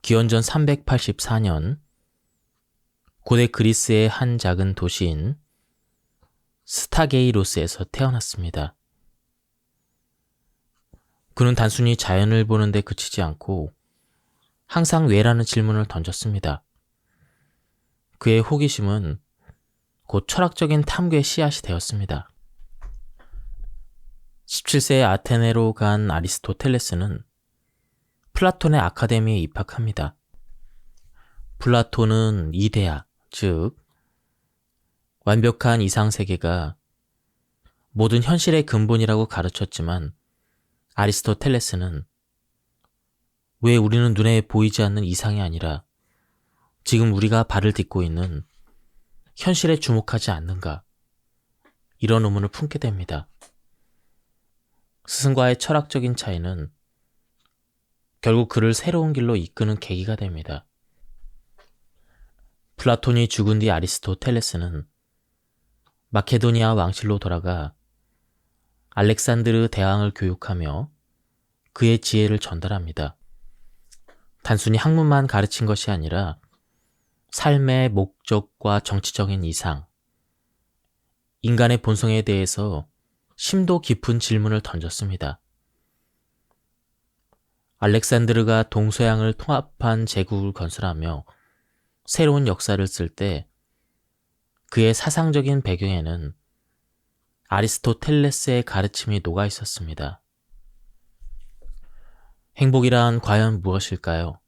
기원전 384년 고대 그리스의 한 작은 도시인 스타게이로스에서 태어났습니다. 그는 단순히 자연을 보는 데 그치지 않고 항상 왜라는 질문을 던졌습니다. 그의 호기심은 곧 철학적인 탐구의 씨앗이 되었습니다. 17세에 아테네로 간 아리스토텔레스는 플라톤의 아카데미에 입학합니다. 플라톤은 이데아, 즉 완벽한 이상세계가 모든 현실의 근본이라고 가르쳤지만 아리스토텔레스는 왜 우리는 눈에 보이지 않는 이상이 아니라 지금 우리가 발을 딛고 있는 현실에 주목하지 않는가? 이런 의문을 품게 됩니다. 스승과의 철학적인 차이는 결국 그를 새로운 길로 이끄는 계기가 됩니다. 플라톤이 죽은 뒤 아리스토텔레스는 마케도니아 왕실로 돌아가 알렉산드르 대왕을 교육하며 그의 지혜를 전달합니다. 단순히 학문만 가르친 것이 아니라 삶의 목적과 정치적인 이상, 인간의 본성에 대해서 심도 깊은 질문을 던졌습니다. 알렉산드르가 동서양을 통합한 제국을 건설하며 새로운 역사를 쓸 때 그의 사상적인 배경에는 아리스토텔레스의 가르침이 녹아 있었습니다. 행복이란 과연 무엇일까요?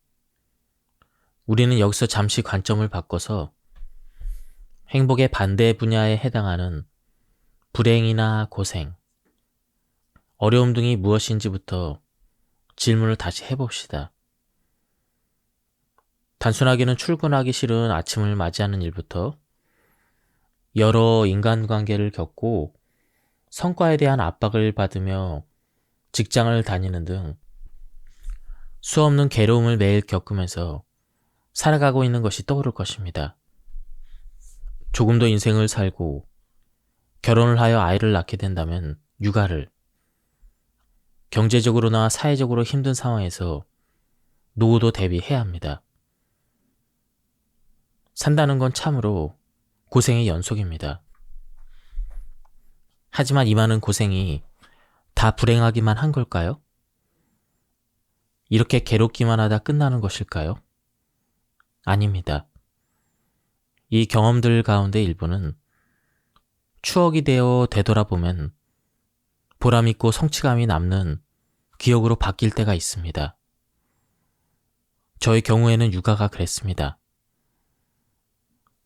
우리는 여기서 잠시 관점을 바꿔서 행복의 반대 분야에 해당하는 불행이나 고생, 어려움 등이 무엇인지부터 질문을 다시 해봅시다. 단순하게는 출근하기 싫은 아침을 맞이하는 일부터 여러 인간관계를 겪고 성과에 대한 압박을 받으며 직장을 다니는 등 수없는 괴로움을 매일 겪으면서 살아가고 있는 것이 떠오를 것입니다. 조금 더 인생을 살고 결혼을 하여 아이를 낳게 된다면 육아를, 경제적으로나 사회적으로 힘든 상황에서 노후도 대비해야 합니다. 산다는 건 참으로 고생의 연속입니다. 하지만 이 많은 고생이 다 불행하기만 한 걸까요? 이렇게 괴롭기만 하다 끝나는 것일까요? 아닙니다. 이 경험들 가운데 일부는 추억이 되어 되돌아보면 보람있고 성취감이 남는 기억으로 바뀔 때가 있습니다. 저의 경우에는 육아가 그랬습니다.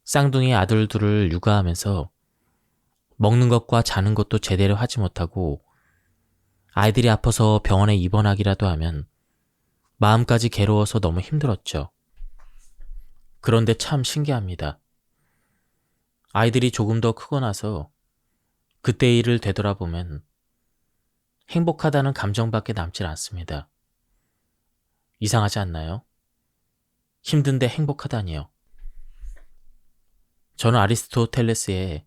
쌍둥이 아들 둘을 육아하면서 먹는 것과 자는 것도 제대로 하지 못하고 아이들이 아파서 병원에 입원하기라도 하면 마음까지 괴로워서 너무 힘들었죠. 그런데 참 신기합니다. 아이들이 조금 더 크고 나서 그때의 일을 되돌아보면 행복하다는 감정밖에 남질 않습니다. 이상하지 않나요? 힘든데 행복하다니요. 저는 아리스토텔레스의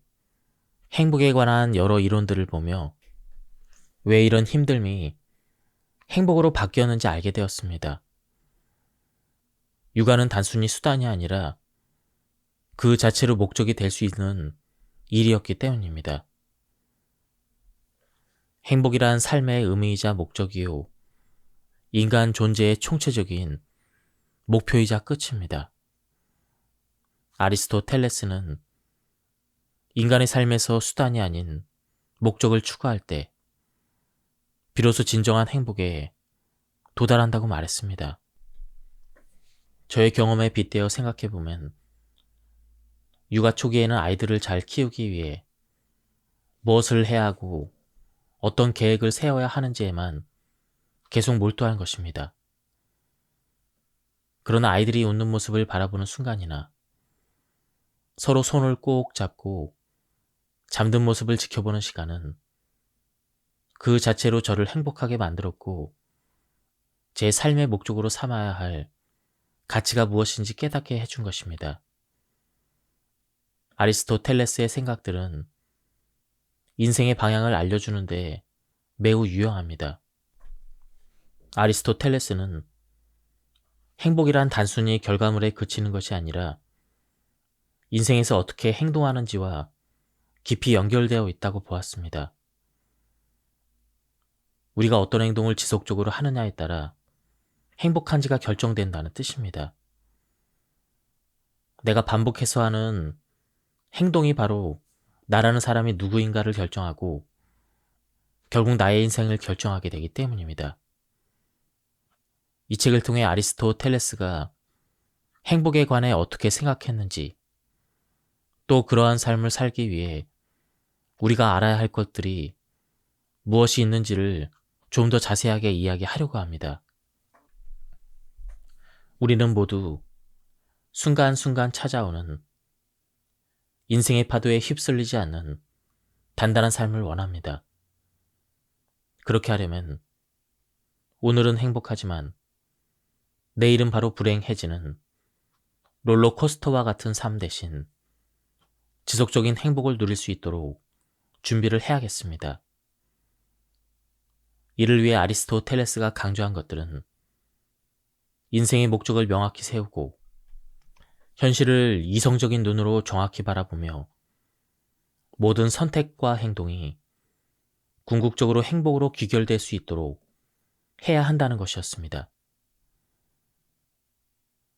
행복에 관한 여러 이론들을 보며 왜 이런 힘듦이 행복으로 바뀌었는지 알게 되었습니다. 육아는 단순히 수단이 아니라 그 자체로 목적이 될 수 있는 일이었기 때문입니다. 행복이란 삶의 의미이자 목적이요. 인간 존재의 총체적인 목표이자 끝입니다. 아리스토텔레스는 인간의 삶에서 수단이 아닌 목적을 추구할 때 비로소 진정한 행복에 도달한다고 말했습니다. 저의 경험에 빗대어 생각해보면 육아 초기에는 아이들을 잘 키우기 위해 무엇을 해야 하고 어떤 계획을 세워야 하는지에만 계속 몰두한 것입니다. 그러나 아이들이 웃는 모습을 바라보는 순간이나 서로 손을 꼭 잡고 잠든 모습을 지켜보는 시간은 그 자체로 저를 행복하게 만들었고 제 삶의 목적으로 삼아야 할 가치가 무엇인지 깨닫게 해준 것입니다. 아리스토텔레스의 생각들은 인생의 방향을 알려주는데 매우 유용합니다. 아리스토텔레스는 행복이란 단순히 결과물에 그치는 것이 아니라 인생에서 어떻게 행동하는지와 깊이 연결되어 있다고 보았습니다. 우리가 어떤 행동을 지속적으로 하느냐에 따라 행복한지가 결정된다는 뜻입니다. 내가 반복해서 하는 행동이 바로 나라는 사람이 누구인가를 결정하고 결국 나의 인생을 결정하게 되기 때문입니다. 이 책을 통해 아리스토텔레스가 행복에 관해 어떻게 생각했는지, 또 그러한 삶을 살기 위해 우리가 알아야 할 것들이 무엇이 있는지를 좀 더 자세하게 이야기하려고 합니다. 우리는 모두 순간순간 찾아오는 인생의 파도에 휩쓸리지 않는 단단한 삶을 원합니다. 그렇게 하려면 오늘은 행복하지만 내일은 바로 불행해지는 롤러코스터와 같은 삶 대신 지속적인 행복을 누릴 수 있도록 준비를 해야겠습니다. 이를 위해 아리스토텔레스가 강조한 것들은 인생의 목적을 명확히 세우고 현실을 이성적인 눈으로 정확히 바라보며 모든 선택과 행동이 궁극적으로 행복으로 귀결될 수 있도록 해야 한다는 것이었습니다.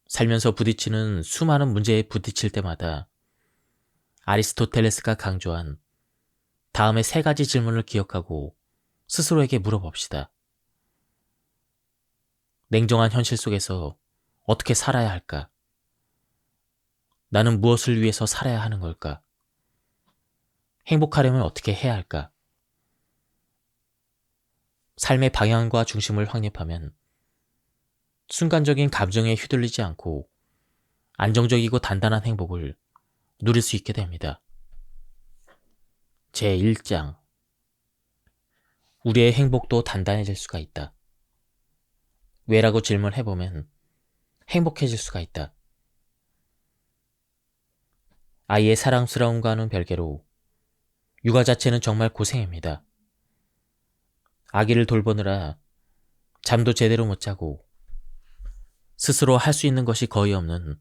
살면서 부딪히는 수많은 문제에 부딪힐 때마다 아리스토텔레스가 강조한 다음의 3가지 질문을 기억하고 스스로에게 물어봅시다. 냉정한 현실 속에서 어떻게 살아야 할까? 나는 무엇을 위해서 살아야 하는 걸까? 행복하려면 어떻게 해야 할까? 삶의 방향과 중심을 확립하면 순간적인 감정에 휘둘리지 않고 안정적이고 단단한 행복을 누릴 수 있게 됩니다. 제1장 우리의 행복도 단단해질 수가 있다. 왜라고 질문해보면 행복해질 수가 있다. 아이의 사랑스러움과는 별개로 육아 자체는 정말 고생입니다. 아기를 돌보느라 잠도 제대로 못 자고 스스로 할 수 있는 것이 거의 없는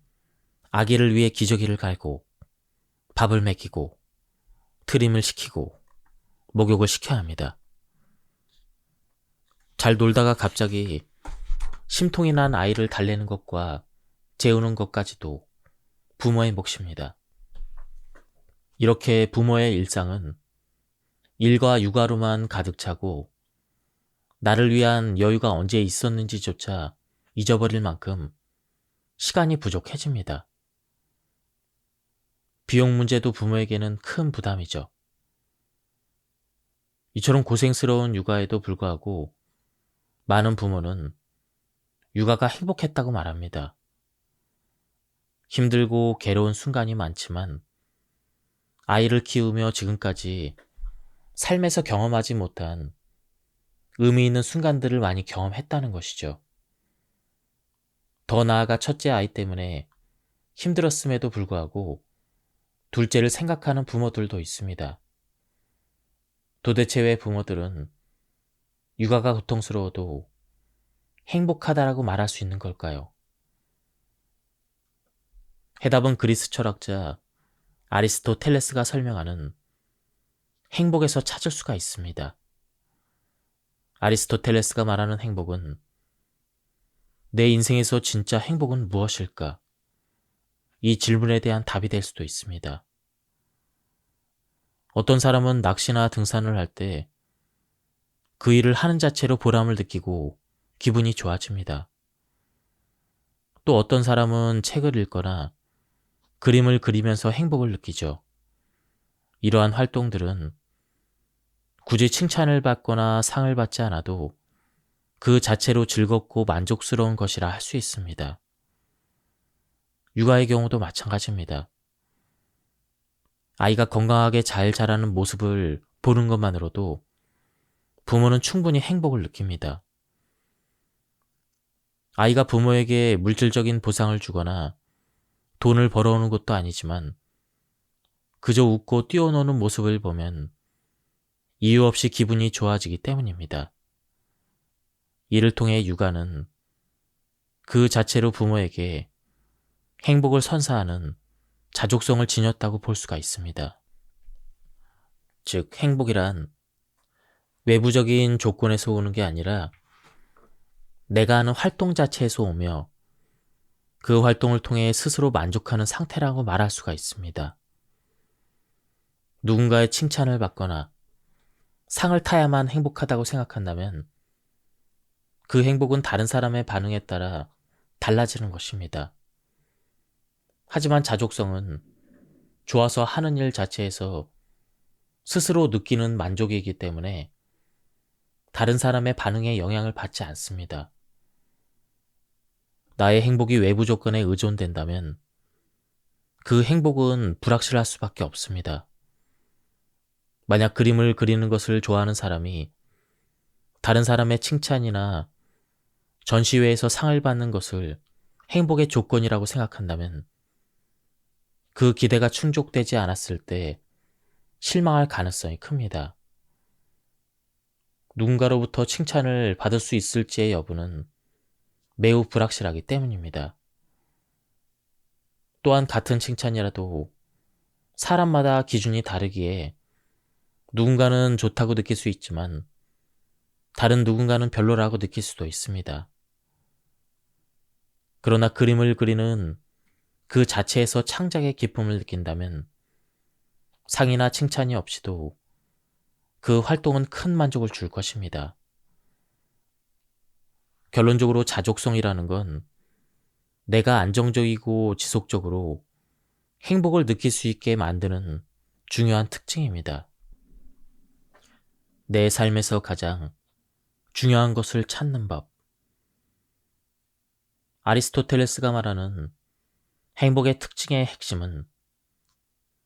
아기를 위해 기저귀를 갈고 밥을 먹이고 트림을 시키고 목욕을 시켜야 합니다. 잘 놀다가 갑자기 심통이 난 아이를 달래는 것과 재우는 것까지도 부모의 몫입니다. 이렇게 부모의 일상은 일과 육아로만 가득 차고 나를 위한 여유가 언제 있었는지조차 잊어버릴 만큼 시간이 부족해집니다. 비용 문제도 부모에게는 큰 부담이죠. 이처럼 고생스러운 육아에도 불구하고 많은 부모는 육아가 행복했다고 말합니다. 힘들고 괴로운 순간이 많지만 아이를 키우며 지금까지 삶에서 경험하지 못한 의미 있는 순간들을 많이 경험했다는 것이죠. 더 나아가 첫째 아이 때문에 힘들었음에도 불구하고 둘째를 생각하는 부모들도 있습니다. 도대체 왜 부모들은 육아가 고통스러워도 행복하다라고 말할 수 있는 걸까요? 해답은 그리스 철학자 아리스토텔레스가 설명하는 행복에서 찾을 수가 있습니다. 아리스토텔레스가 말하는 행복은 내 인생에서 진짜 행복은 무엇일까? 이 질문에 대한 답이 될 수도 있습니다. 어떤 사람은 낚시나 등산을 할 때 그 일을 하는 자체로 보람을 느끼고 기분이 좋아집니다. 또 어떤 사람은 책을 읽거나 그림을 그리면서 행복을 느끼죠. 이러한 활동들은 굳이 칭찬을 받거나 상을 받지 않아도 그 자체로 즐겁고 만족스러운 것이라 할 수 있습니다. 육아의 경우도 마찬가지입니다. 아이가 건강하게 잘 자라는 모습을 보는 것만으로도 부모는 충분히 행복을 느낍니다. 아이가 부모에게 물질적인 보상을 주거나 돈을 벌어오는 것도 아니지만 그저 웃고 뛰어노는 모습을 보면 이유 없이 기분이 좋아지기 때문입니다. 이를 통해 육아는 그 자체로 부모에게 행복을 선사하는 자족성을 지녔다고 볼 수가 있습니다. 즉, 행복이란 외부적인 조건에서 오는 게 아니라 내가 하는 활동 자체에서 오며 그 활동을 통해 스스로 만족하는 상태라고 말할 수가 있습니다. 누군가의 칭찬을 받거나 상을 타야만 행복하다고 생각한다면 그 행복은 다른 사람의 반응에 따라 달라지는 것입니다. 하지만 자족성은 좋아서 하는 일 자체에서 스스로 느끼는 만족이기 때문에 다른 사람의 반응에 영향을 받지 않습니다. 나의 행복이 외부 조건에 의존된다면 그 행복은 불확실할 수밖에 없습니다. 만약 그림을 그리는 것을 좋아하는 사람이 다른 사람의 칭찬이나 전시회에서 상을 받는 것을 행복의 조건이라고 생각한다면 그 기대가 충족되지 않았을 때 실망할 가능성이 큽니다. 누군가로부터 칭찬을 받을 수 있을지의 여부는 매우 불확실하기 때문입니다. 또한 같은 칭찬이라도 사람마다 기준이 다르기에 누군가는 좋다고 느낄 수 있지만 다른 누군가는 별로라고 느낄 수도 있습니다. 그러나 그림을 그리는 그 자체에서 창작의 기쁨을 느낀다면 상이나 칭찬이 없이도 그 활동은 큰 만족을 줄 것입니다. 결론적으로 자족성이라는 건 내가 안정적이고 지속적으로 행복을 느낄 수 있게 만드는 중요한 특징입니다. 내 삶에서 가장 중요한 것을 찾는 법. 아리스토텔레스가 말하는 행복의 특징의 핵심은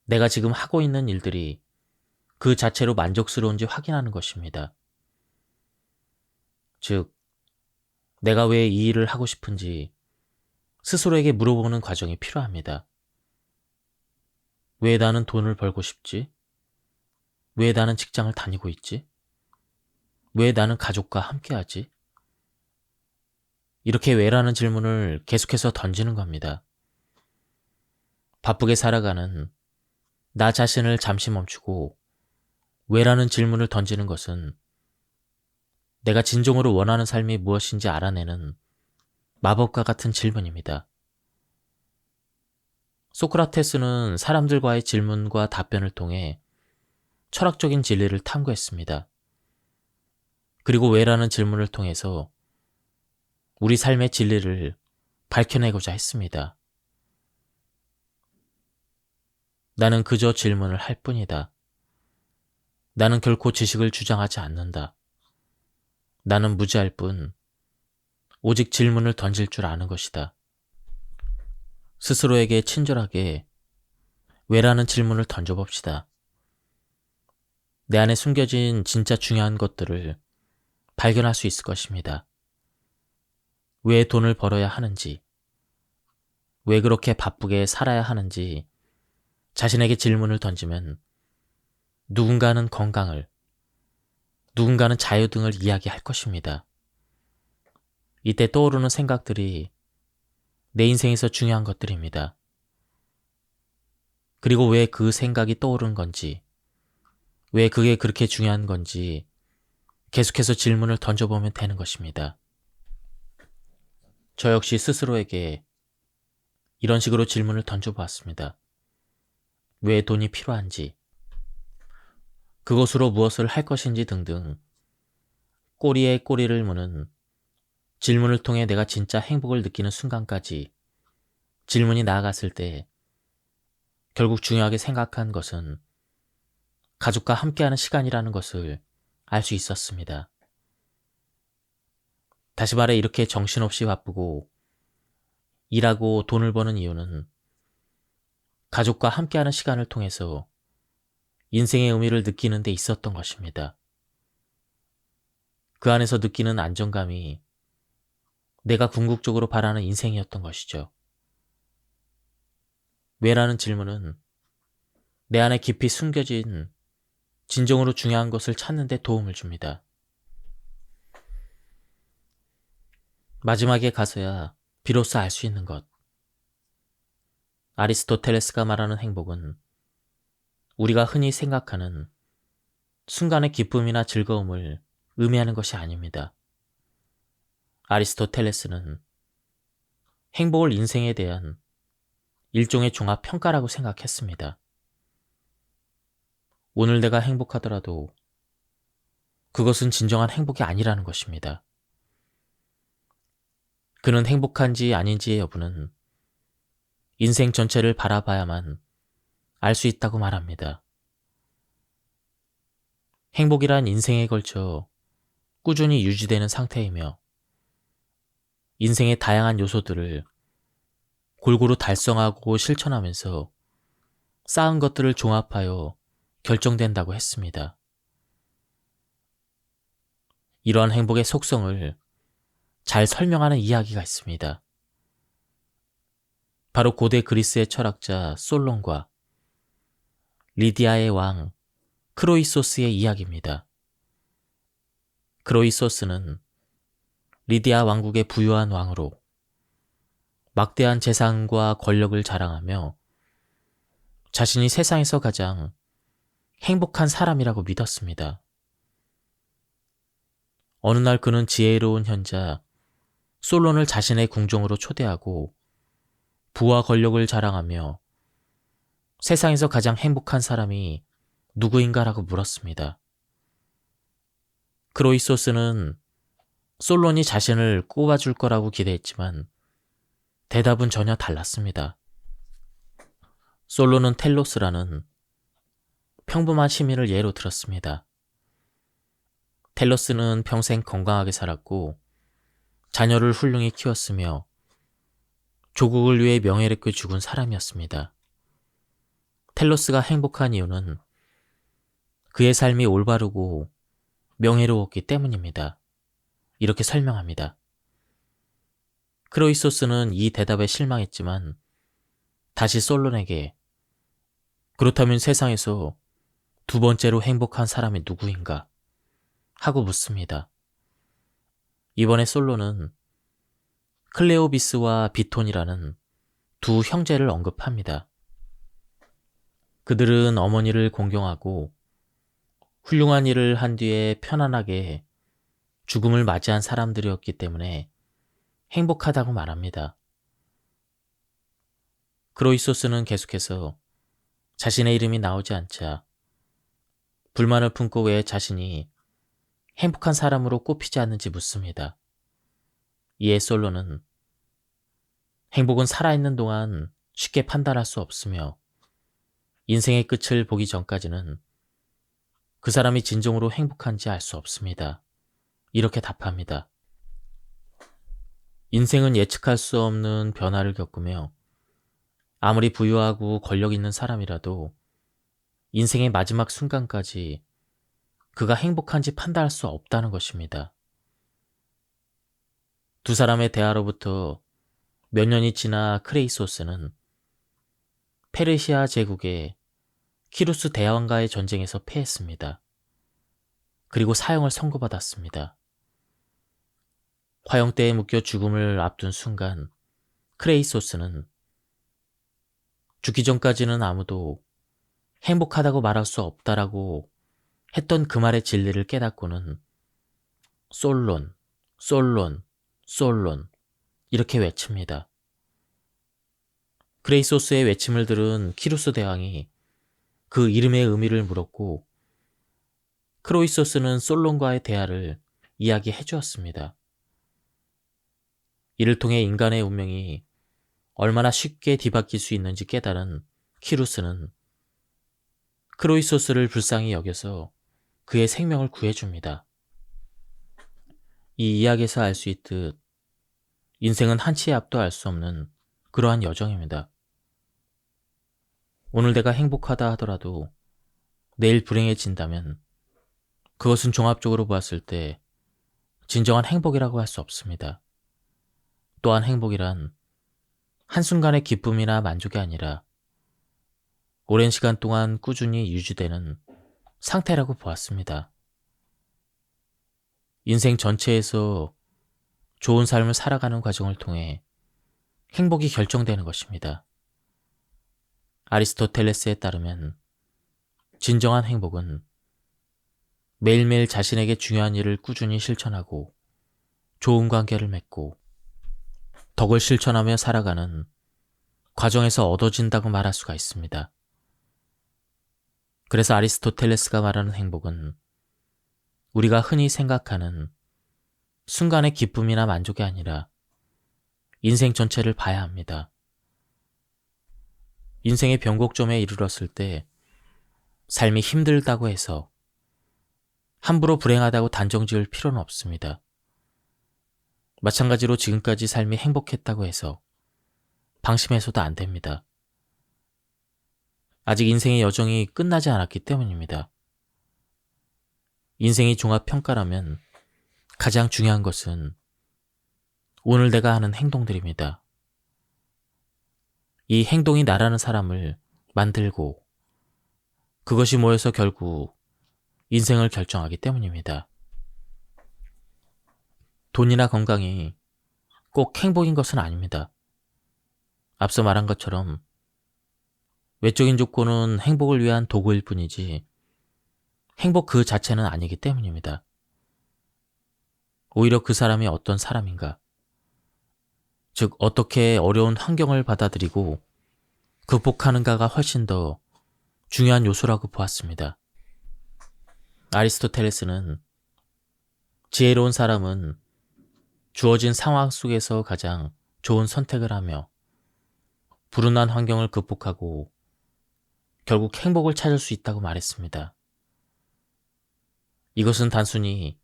내가 지금 하고 있는 일들이 그 자체로 만족스러운지 확인하는 것입니다. 즉, 내가 왜 이 일을 하고 싶은지 스스로에게 물어보는 과정이 필요합니다. 왜 나는 돈을 벌고 싶지? 왜 나는 직장을 다니고 있지? 왜 나는 가족과 함께하지? 이렇게 왜라는 질문을 계속해서 던지는 겁니다. 바쁘게 살아가는 나 자신을 잠시 멈추고 왜라는 질문을 던지는 것은 내가 진정으로 원하는 삶이 무엇인지 알아내는 마법과 같은 질문입니다. 소크라테스는 사람들과의 질문과 답변을 통해 철학적인 진리를 탐구했습니다. 그리고 왜라는 질문을 통해서 우리 삶의 진리를 밝혀내고자 했습니다. 나는 그저 질문을 할 뿐이다. 나는 결코 지식을 주장하지 않는다. 나는 무지할 뿐 오직 질문을 던질 줄 아는 것이다. 스스로에게 친절하게 왜라는 질문을 던져봅시다. 내 안에 숨겨진 진짜 중요한 것들을 발견할 수 있을 것입니다. 왜 돈을 벌어야 하는지, 왜 그렇게 바쁘게 살아야 하는지 자신에게 질문을 던지면 누군가는 건강을, 누군가는 자유 등을 이야기할 것입니다. 이때 떠오르는 생각들이 내 인생에서 중요한 것들입니다. 그리고 왜 그 생각이 떠오른 건지, 왜 그게 그렇게 중요한 건지 계속해서 질문을 던져보면 되는 것입니다. 저 역시 스스로에게 이런 식으로 질문을 던져보았습니다. 왜 돈이 필요한지, 그것으로 무엇을 할 것인지 등등 꼬리에 꼬리를 무는 질문을 통해 내가 진짜 행복을 느끼는 순간까지 질문이 나아갔을 때 결국 중요하게 생각한 것은 가족과 함께하는 시간이라는 것을 알 수 있었습니다. 다시 말해 이렇게 정신없이 바쁘고 일하고 돈을 버는 이유는 가족과 함께하는 시간을 통해서 인생의 의미를 느끼는 데 있었던 것입니다. 그 안에서 느끼는 안정감이 내가 궁극적으로 바라는 인생이었던 것이죠. 왜라는 질문은 내 안에 깊이 숨겨진 진정으로 중요한 것을 찾는 데 도움을 줍니다. 마지막에 가서야 비로소 알 수 있는 것. 아리스토텔레스가 말하는 행복은 우리가 흔히 생각하는 순간의 기쁨이나 즐거움을 의미하는 것이 아닙니다. 아리스토텔레스는 행복을 인생에 대한 일종의 종합 평가라고 생각했습니다. 오늘 내가 행복하더라도 그것은 진정한 행복이 아니라는 것입니다. 그는 행복한지 아닌지의 여부는 인생 전체를 바라봐야만 알 수 있다고 말합니다. 행복이란 인생에 걸쳐 꾸준히 유지되는 상태이며 인생의 다양한 요소들을 골고루 달성하고 실천하면서 쌓은 것들을 종합하여 결정된다고 했습니다. 이러한 행복의 속성을 잘 설명하는 이야기가 있습니다. 바로 고대 그리스의 철학자 솔론과 리디아의 왕 크로이소스의 이야기입니다. 크로이소스는 리디아 왕국의 부유한 왕으로 막대한 재산과 권력을 자랑하며 자신이 세상에서 가장 행복한 사람이라고 믿었습니다. 어느 날 그는 지혜로운 현자 솔론을 자신의 궁정으로 초대하고 부와 권력을 자랑하며 세상에서 가장 행복한 사람이 누구인가라고 물었습니다. 크로이소스는 솔론이 자신을 꼽아줄 거라고 기대했지만 대답은 전혀 달랐습니다. 솔론은 텔로스라는 평범한 시민을 예로 들었습니다. 텔로스는 평생 건강하게 살았고 자녀를 훌륭히 키웠으며 조국을 위해 명예롭게 죽은 사람이었습니다. 텔로스가 행복한 이유는 그의 삶이 올바르고 명예로웠기 때문입니다. 이렇게 설명합니다. 크로이소스는 이 대답에 실망했지만 다시 솔론에게 그렇다면 세상에서 두 번째로 행복한 사람이 누구인가? 하고 묻습니다. 이번에 솔론은 클레오비스와 비톤이라는 두 형제를 언급합니다. 그들은 어머니를 공경하고 훌륭한 일을 한 뒤에 편안하게 죽음을 맞이한 사람들이었기 때문에 행복하다고 말합니다. 크로이소스는 계속해서 자신의 이름이 나오지 않자 불만을 품고 왜 자신이 행복한 사람으로 꼽히지 않는지 묻습니다. 이에 솔로는 행복은 살아있는 동안 쉽게 판단할 수 없으며 인생의 끝을 보기 전까지는 그 사람이 진정으로 행복한지 알 수 없습니다. 이렇게 답합니다. 인생은 예측할 수 없는 변화를 겪으며 아무리 부유하고 권력 있는 사람이라도 인생의 마지막 순간까지 그가 행복한지 판단할 수 없다는 것입니다. 두 사람의 대화로부터 몇 년이 지나 크레이소스는 페르시아 제국의 키루스 대왕과의 전쟁에서 패했습니다. 그리고 사형을 선고받았습니다. 화형대에 묶여 죽음을 앞둔 순간 크레이소스는 죽기 전까지는 아무도 행복하다고 말할 수 없다라고 했던 그 말의 진리를 깨닫고는 솔론, 솔론, 솔론 이렇게 외칩니다. 크레이소스의 외침을 들은 키루스 대왕이 그 이름의 의미를 물었고 크로이소스는 솔론과의 대화를 이야기해 주었습니다. 이를 통해 인간의 운명이 얼마나 쉽게 뒤바뀔 수 있는지 깨달은 키루스는 크로이소스를 불쌍히 여겨서 그의 생명을 구해줍니다. 이 이야기에서 알 수 있듯 인생은 한치의 앞도 알 수 없는 그러한 여정입니다. 오늘 내가 행복하다 하더라도 내일 불행해진다면 그것은 종합적으로 보았을 때 진정한 행복이라고 할 수 없습니다. 또한 행복이란 한순간의 기쁨이나 만족이 아니라 오랜 시간 동안 꾸준히 유지되는 상태라고 보았습니다. 인생 전체에서 좋은 삶을 살아가는 과정을 통해 행복이 결정되는 것입니다. 아리스토텔레스에 따르면 진정한 행복은 매일매일 자신에게 중요한 일을 꾸준히 실천하고 좋은 관계를 맺고 덕을 실천하며 살아가는 과정에서 얻어진다고 말할 수가 있습니다. 그래서 아리스토텔레스가 말하는 행복은 우리가 흔히 생각하는 순간의 기쁨이나 만족이 아니라 인생 전체를 봐야 합니다. 인생의 변곡점에 이르렀을 때 삶이 힘들다고 해서 함부로 불행하다고 단정 지을 필요는 없습니다. 마찬가지로 지금까지 삶이 행복했다고 해서 방심해서도 안 됩니다. 아직 인생의 여정이 끝나지 않았기 때문입니다. 인생이 종합평가라면 가장 중요한 것은 오늘 내가 하는 행동들입니다. 이 행동이 나라는 사람을 만들고 그것이 모여서 결국 인생을 결정하기 때문입니다. 돈이나 건강이 꼭 행복인 것은 아닙니다. 앞서 말한 것처럼 외적인 조건은 행복을 위한 도구일 뿐이지 행복 그 자체는 아니기 때문입니다. 오히려 그 사람이 어떤 사람인가, 즉 어떻게 어려운 환경을 받아들이고 극복하는가가 훨씬 더 중요한 요소라고 보았습니다. 아리스토텔레스는 지혜로운 사람은 주어진 상황 속에서 가장 좋은 선택을 하며 불운한 환경을 극복하고 결국 행복을 찾을 수 있다고 말했습니다. 이것은 단순히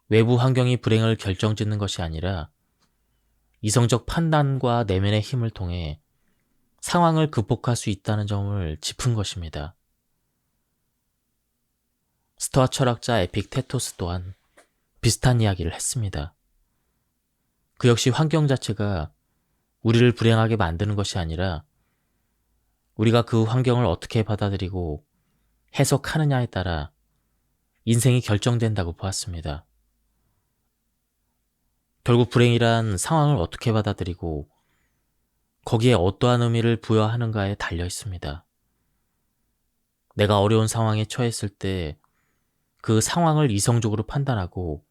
외부 환경이 불행을 결정짓는 것이 아니라 이성적 판단과 내면의 힘을 통해 상황을 극복할 수 있다는 점을 짚은 것입니다. 스토아 철학자 에픽테토스 또한 비슷한 이야기를 했습니다. 그 역시 환경 자체가 우리를 불행하게 만드는 것이 아니라 우리가 그 환경을 어떻게 받아들이고 해석하느냐에 따라 인생이 결정된다고 보았습니다. 결국 불행이란 상황을 어떻게 받아들이고 거기에 어떠한 의미를 부여하는가에 달려 있습니다. 내가 어려운 상황에 처했을 때 그 상황을 이성적으로 판단하고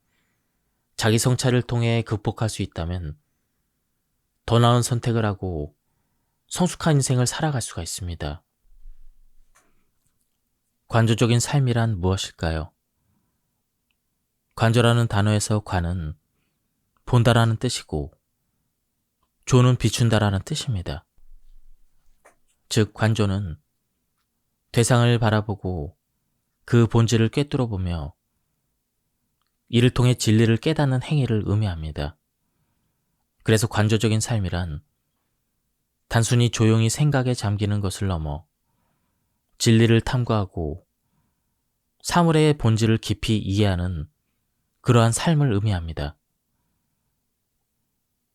자기 성찰을 통해 극복할 수 있다면 더 나은 선택을 하고 성숙한 인생을 살아갈 수가 있습니다. 관조적인 삶이란 무엇일까요? 관조라는 단어에서 관은 본다라는 뜻이고 조는 비춘다라는 뜻입니다. 즉 관조는 대상을 바라보고 그 본질을 꿰뚫어보며 이를 통해 진리를 깨닫는 행위를 의미합니다. 그래서 관조적인 삶이란 단순히 조용히 생각에 잠기는 것을 넘어 진리를 탐구하고 사물의 본질을 깊이 이해하는 그러한 삶을 의미합니다.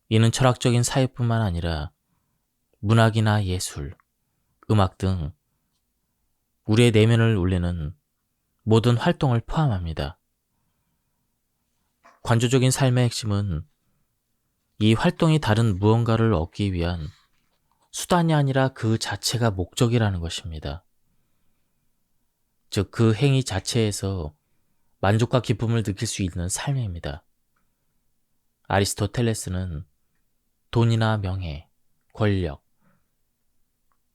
이는 철학적인 사회뿐만 아니라 문학이나 예술, 음악 등 우리의 내면을 울리는 모든 활동을 포함합니다. 관조적인 삶의 핵심은 이 활동이 다른 무언가를 얻기 위한 수단이 아니라 그 자체가 목적이라는 것입니다. 즉, 그 행위 자체에서 만족과 기쁨을 느낄 수 있는 삶입니다. 아리스토텔레스는 돈이나 명예, 권력,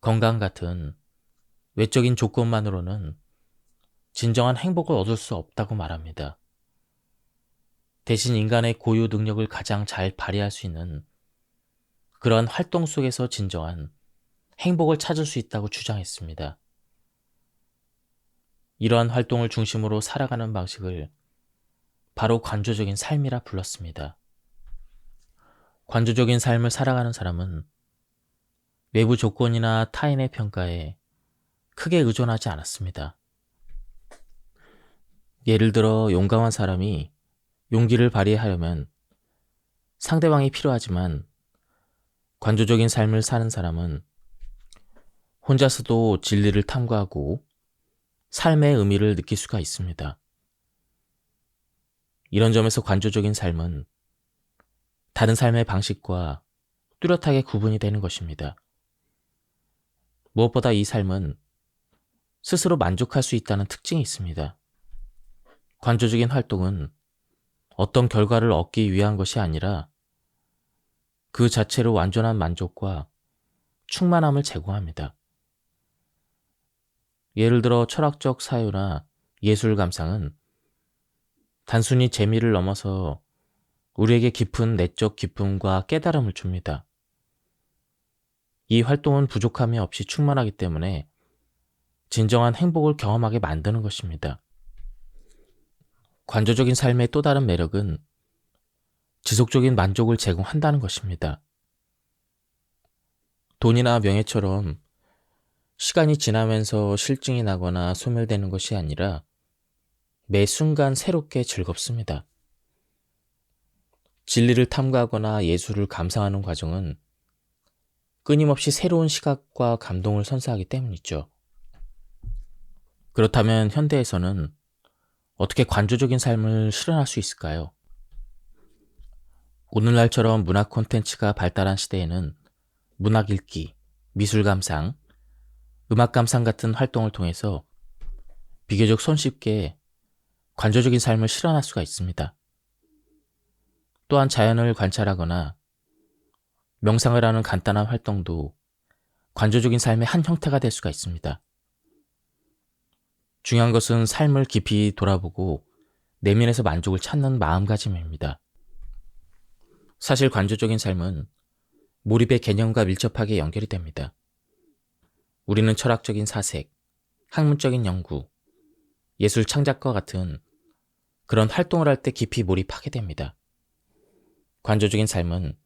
건강 같은 외적인 조건만으로는 진정한 행복을 얻을 수 없다고 말합니다. 대신 인간의 고유 능력을 가장 잘 발휘할 수 있는 그러한 활동 속에서 진정한 행복을 찾을 수 있다고 주장했습니다. 이러한 활동을 중심으로 살아가는 방식을 바로 관조적인 삶이라 불렀습니다. 관조적인 삶을 살아가는 사람은 외부 조건이나 타인의 평가에 크게 의존하지 않았습니다. 예를 들어 용감한 사람이 용기를 발휘하려면 상대방이 필요하지만 관조적인 삶을 사는 사람은 혼자서도 진리를 탐구하고 삶의 의미를 느낄 수가 있습니다. 이런 점에서 관조적인 삶은 다른 삶의 방식과 뚜렷하게 구분이 되는 것입니다. 무엇보다 이 삶은 스스로 만족할 수 있다는 특징이 있습니다. 관조적인 활동은 어떤 결과를 얻기 위한 것이 아니라 그 자체로 완전한 만족과 충만함을 제공합니다. 예를 들어 철학적 사유나 예술 감상은 단순히 재미를 넘어서 우리에게 깊은 내적 기쁨과 깨달음을 줍니다. 이 활동은 부족함이 없이 충만하기 때문에 진정한 행복을 경험하게 만드는 것입니다. 관조적인 삶의 또 다른 매력은 지속적인 만족을 제공한다는 것입니다. 돈이나 명예처럼 시간이 지나면서 실증이 나거나 소멸되는 것이 아니라 매 순간 새롭게 즐겁습니다. 진리를 탐구하거나 예술을 감상하는 과정은 끊임없이 새로운 시각과 감동을 선사하기 때문이죠. 그렇다면 현대에서는 어떻게 관조적인 삶을 실현할 수 있을까요? 오늘날처럼 문화 콘텐츠가 발달한 시대에는 문학 읽기, 미술 감상, 음악 감상 같은 활동을 통해서 비교적 손쉽게 관조적인 삶을 실현할 수가 있습니다. 또한 자연을 관찰하거나 명상을 하는 간단한 활동도 관조적인 삶의 한 형태가 될 수가 있습니다. 중요한 것은 삶을 깊이 돌아보고 내면에서 만족을 찾는 마음가짐입니다. 사실 관조적인 삶은 몰입의 개념과 밀접하게 연결이 됩니다. 우리는 철학적인 사색, 학문적인 연구, 예술 창작과 같은 그런 활동을 할 때 깊이 몰입하게 됩니다. 관조적인 삶은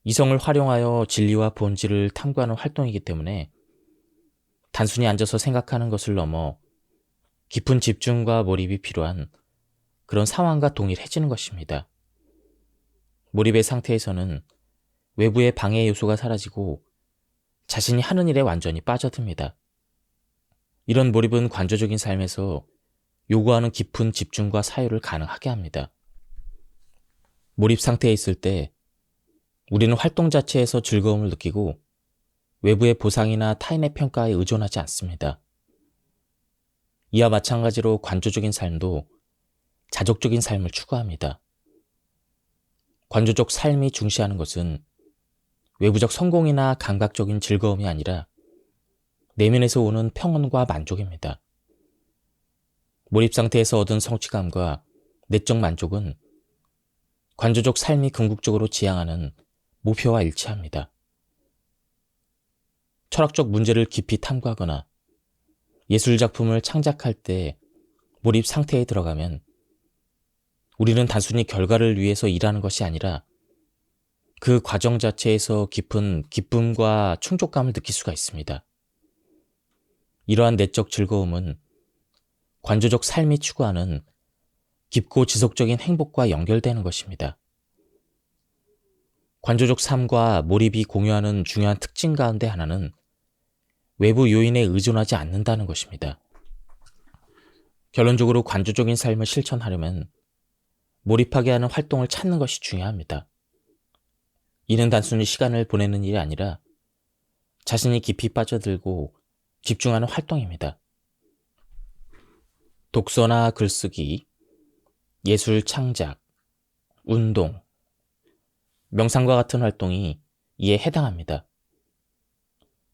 이성을 활용하여 진리와 본질을 탐구하는 활동이기 때문에 단순히 앉아서 생각하는 것을 넘어 깊은 집중과 몰입이 필요한 그런 상황과 동일해지는 것입니다. 몰입의 상태에서는 외부의 방해 요소가 사라지고 자신이 하는 일에 완전히 빠져듭니다. 이런 몰입은 관조적인 삶에서 요구하는 깊은 집중과 사유를 가능하게 합니다. 몰입 상태에 있을 때 우리는 활동 자체에서 즐거움을 느끼고 외부의 보상이나 타인의 평가에 의존하지 않습니다. 이와 마찬가지로 관조적인 삶도 자족적인 삶을 추구합니다. 관조적 삶이 중시하는 것은 외부적 성공이나 감각적인 즐거움이 아니라 내면에서 오는 평온과 만족입니다. 몰입 상태에서 얻은 성취감과 내적 만족은 관조적 삶이 궁극적으로 지향하는 목표와 일치합니다. 철학적 문제를 깊이 탐구하거나 예술 작품을 창작할 때 몰입 상태에 들어가면 우리는 단순히 결과를 위해서 일하는 것이 아니라 그 과정 자체에서 깊은 기쁨과 충족감을 느낄 수가 있습니다. 이러한 내적 즐거움은 관조적 삶이 추구하는 깊고 지속적인 행복과 연결되는 것입니다. 관조적 삶과 몰입이 공유하는 중요한 특징 가운데 하나는 외부 요인에 의존하지 않는다는 것입니다. 결론적으로 관조적인 삶을 실천하려면 몰입하게 하는 활동을 찾는 것이 중요합니다. 이는 단순히 시간을 보내는 일이 아니라 자신이 깊이 빠져들고 집중하는 활동입니다. 독서나 글쓰기, 예술 창작, 운동, 명상과 같은 활동이 이에 해당합니다.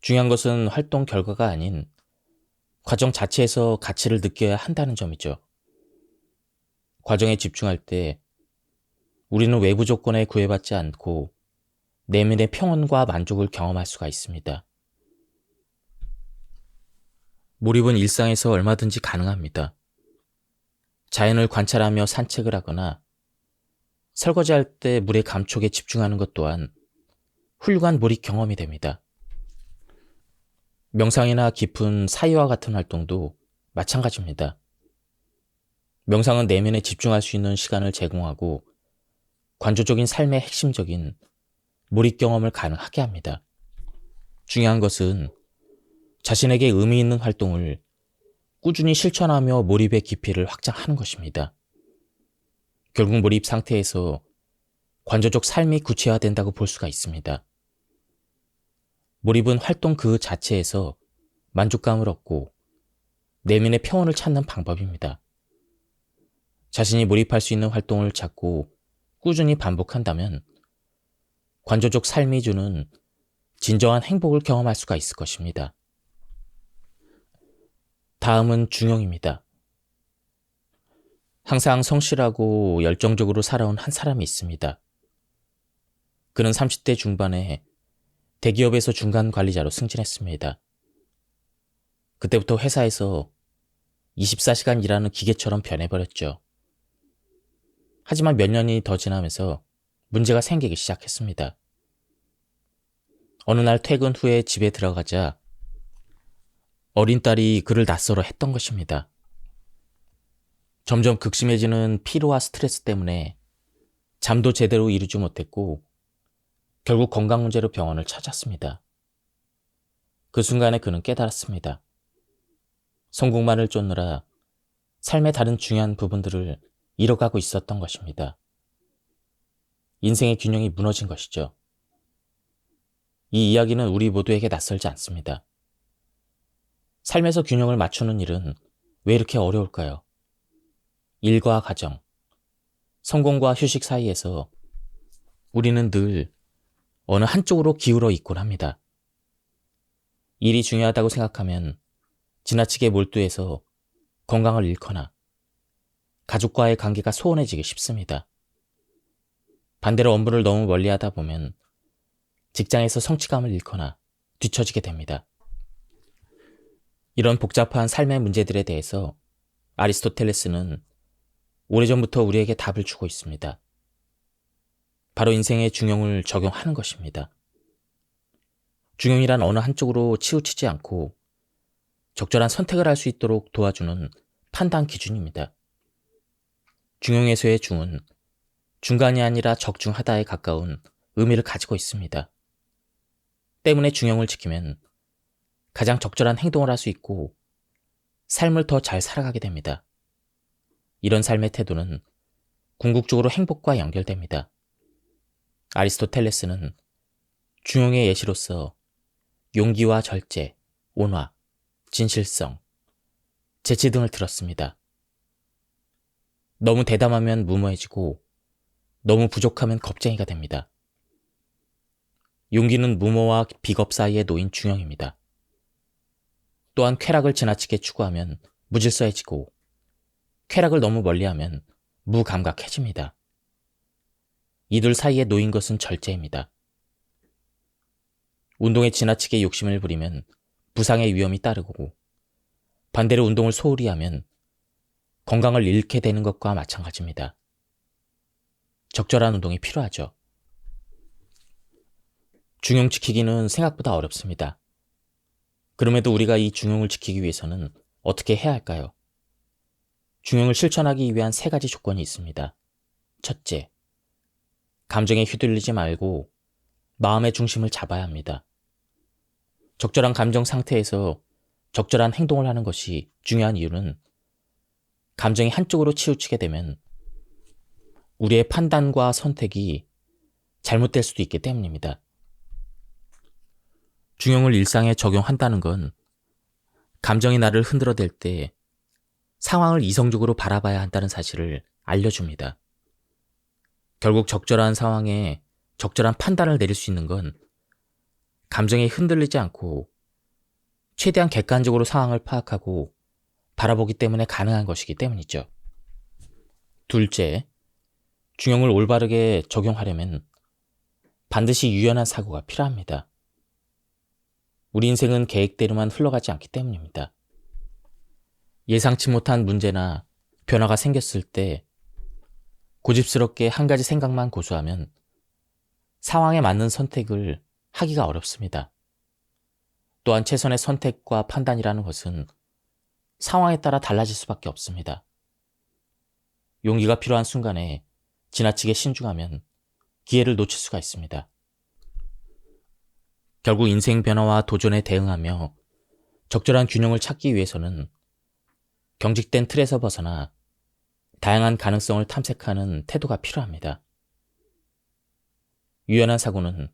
중요한 것은 활동 결과가 아닌 과정 자체에서 가치를 느껴야 한다는 점이죠. 과정에 집중할 때 우리는 외부 조건에 구애받지 않고 내면의 평온과 만족을 경험할 수가 있습니다. 몰입은 일상에서 얼마든지 가능합니다. 자연을 관찰하며 산책을 하거나 설거지할 때 물의 감촉에 집중하는 것 또한 훌륭한 몰입 경험이 됩니다. 명상이나 깊은 사유와 같은 활동도 마찬가지입니다. 명상은 내면에 집중할 수 있는 시간을 제공하고 관조적인 삶의 핵심적인 몰입 경험을 가능하게 합니다. 중요한 것은 자신에게 의미 있는 활동을 꾸준히 실천하며 몰입의 깊이를 확장하는 것입니다. 결국 몰입 상태에서 관조적 삶이 구체화된다고 볼 수가 있습니다. 몰입은 활동 그 자체에서 만족감을 얻고 내면의 평온을 찾는 방법입니다. 자신이 몰입할 수 있는 활동을 찾고 꾸준히 반복한다면 관조적 삶이 주는 진정한 행복을 경험할 수가 있을 것입니다. 다음은 중용입니다. 항상 성실하고 열정적으로 살아온 한 사람이 있습니다. 그는 30대 중반에 대기업에서 중간 관리자로 승진했습니다. 그때부터 회사에서 24시간 일하는 기계처럼 변해버렸죠. 하지만 몇 년이 더 지나면서 문제가 생기기 시작했습니다. 어느 날 퇴근 후에 집에 들어가자 어린 딸이 그를 낯설어 했던 것입니다. 점점 극심해지는 피로와 스트레스 때문에 잠도 제대로 이루지 못했고 결국 건강 문제로 병원을 찾았습니다. 그 순간에 그는 깨달았습니다. 성공만을 쫓느라 삶의 다른 중요한 부분들을 잃어가고 있었던 것입니다. 인생의 균형이 무너진 것이죠. 이 이야기는 우리 모두에게 낯설지 않습니다. 삶에서 균형을 맞추는 일은 왜 이렇게 어려울까요? 일과 가정, 성공과 휴식 사이에서 우리는 늘 어느 한쪽으로 기울어 있곤 합니다. 일이 중요하다고 생각하면 지나치게 몰두해서 건강을 잃거나 가족과의 관계가 소원해지기 쉽습니다. 반대로 업무를 너무 멀리하다 보면 직장에서 성취감을 잃거나 뒤처지게 됩니다. 이런 복잡한 삶의 문제들에 대해서 아리스토텔레스는 오래전부터 우리에게 답을 주고 있습니다. 바로 인생의 중용을 적용하는 것입니다. 중용이란 어느 한쪽으로 치우치지 않고 적절한 선택을 할 수 있도록 도와주는 판단 기준입니다. 중용에서의 중은 중간이 아니라 적중하다에 가까운 의미를 가지고 있습니다. 때문에 중용을 지키면 가장 적절한 행동을 할 수 있고 삶을 더 잘 살아가게 됩니다. 이런 삶의 태도는 궁극적으로 행복과 연결됩니다. 아리스토텔레스는 중용의 예시로서 용기와 절제, 온화, 진실성, 재치 등을 들었습니다. 너무 대담하면 무모해지고 너무 부족하면 겁쟁이가 됩니다. 용기는 무모와 비겁 사이에 놓인 중형입니다. 또한 쾌락을 지나치게 추구하면 무질서해지고 쾌락을 너무 멀리하면 무감각해집니다. 이 둘 사이에 놓인 것은 절제입니다. 운동에 지나치게 욕심을 부리면 부상의 위험이 따르고 반대로 운동을 소홀히 하면 건강을 잃게 되는 것과 마찬가지입니다. 적절한 운동이 필요하죠. 중용 지키기는 생각보다 어렵습니다. 그럼에도 우리가 이 중용을 지키기 위해서는 어떻게 해야 할까요? 중용을 실천하기 위한 3가지 조건이 있습니다. 첫째, 감정에 휘둘리지 말고 마음의 중심을 잡아야 합니다. 적절한 감정 상태에서 적절한 행동을 하는 것이 중요한 이유는 감정이 한쪽으로 치우치게 되면 우리의 판단과 선택이 잘못될 수도 있기 때문입니다. 중용을 일상에 적용한다는 건 감정이 나를 흔들어댈 때 상황을 이성적으로 바라봐야 한다는 사실을 알려줍니다. 결국 적절한 상황에 적절한 판단을 내릴 수 있는 건 감정에 흔들리지 않고 최대한 객관적으로 상황을 파악하고 바라보기 때문에 가능한 것이기 때문이죠. 둘째, 중용을 올바르게 적용하려면 반드시 유연한 사고가 필요합니다. 우리 인생은 계획대로만 흘러가지 않기 때문입니다. 예상치 못한 문제나 변화가 생겼을 때 고집스럽게 한 가지 생각만 고수하면 상황에 맞는 선택을 하기가 어렵습니다. 또한 최선의 선택과 판단이라는 것은 상황에 따라 달라질 수밖에 없습니다. 용기가 필요한 순간에 지나치게 신중하면 기회를 놓칠 수가 있습니다. 결국 인생 변화와 도전에 대응하며 적절한 균형을 찾기 위해서는 경직된 틀에서 벗어나 다양한 가능성을 탐색하는 태도가 필요합니다. 유연한 사고는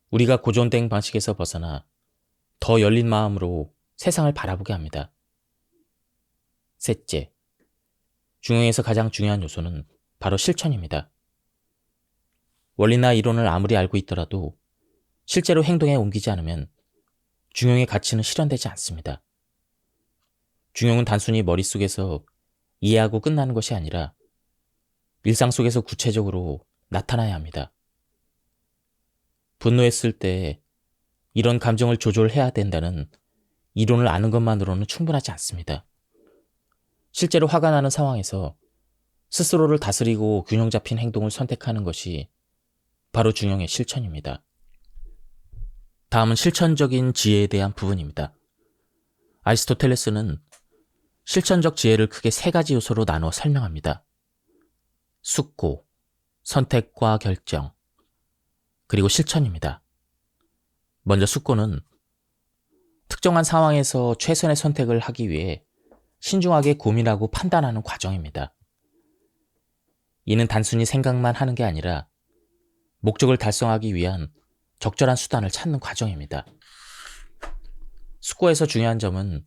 우리가 고정된 방식에서 벗어나 더 열린 마음으로 세상을 바라보게 합니다. 셋째, 중용에서 가장 중요한 요소는 바로 실천입니다. 원리나 이론을 아무리 알고 있더라도 실제로 행동에 옮기지 않으면 중용의 가치는 실현되지 않습니다. 중용은 단순히 머릿속에서 이해하고 끝나는 것이 아니라 일상 속에서 구체적으로 나타나야 합니다. 분노했을 때 이런 감정을 조절해야 된다는 이론을 아는 것만으로는 충분하지 않습니다. 실제로 화가 나는 상황에서 스스로를 다스리고 균형 잡힌 행동을 선택하는 것이 바로 중용의 실천입니다. 다음은 실천적인 지혜에 대한 부분입니다. 아리스토텔레스는 실천적 지혜를 크게 세 가지 요소로 나누어 설명합니다. 숙고, 선택과 결정, 그리고 실천입니다. 먼저 숙고는 특정한 상황에서 최선의 선택을 하기 위해 신중하게 고민하고 판단하는 과정입니다. 이는 단순히 생각만 하는 게 아니라 목적을 달성하기 위한 적절한 수단을 찾는 과정입니다. 숙고에서 중요한 점은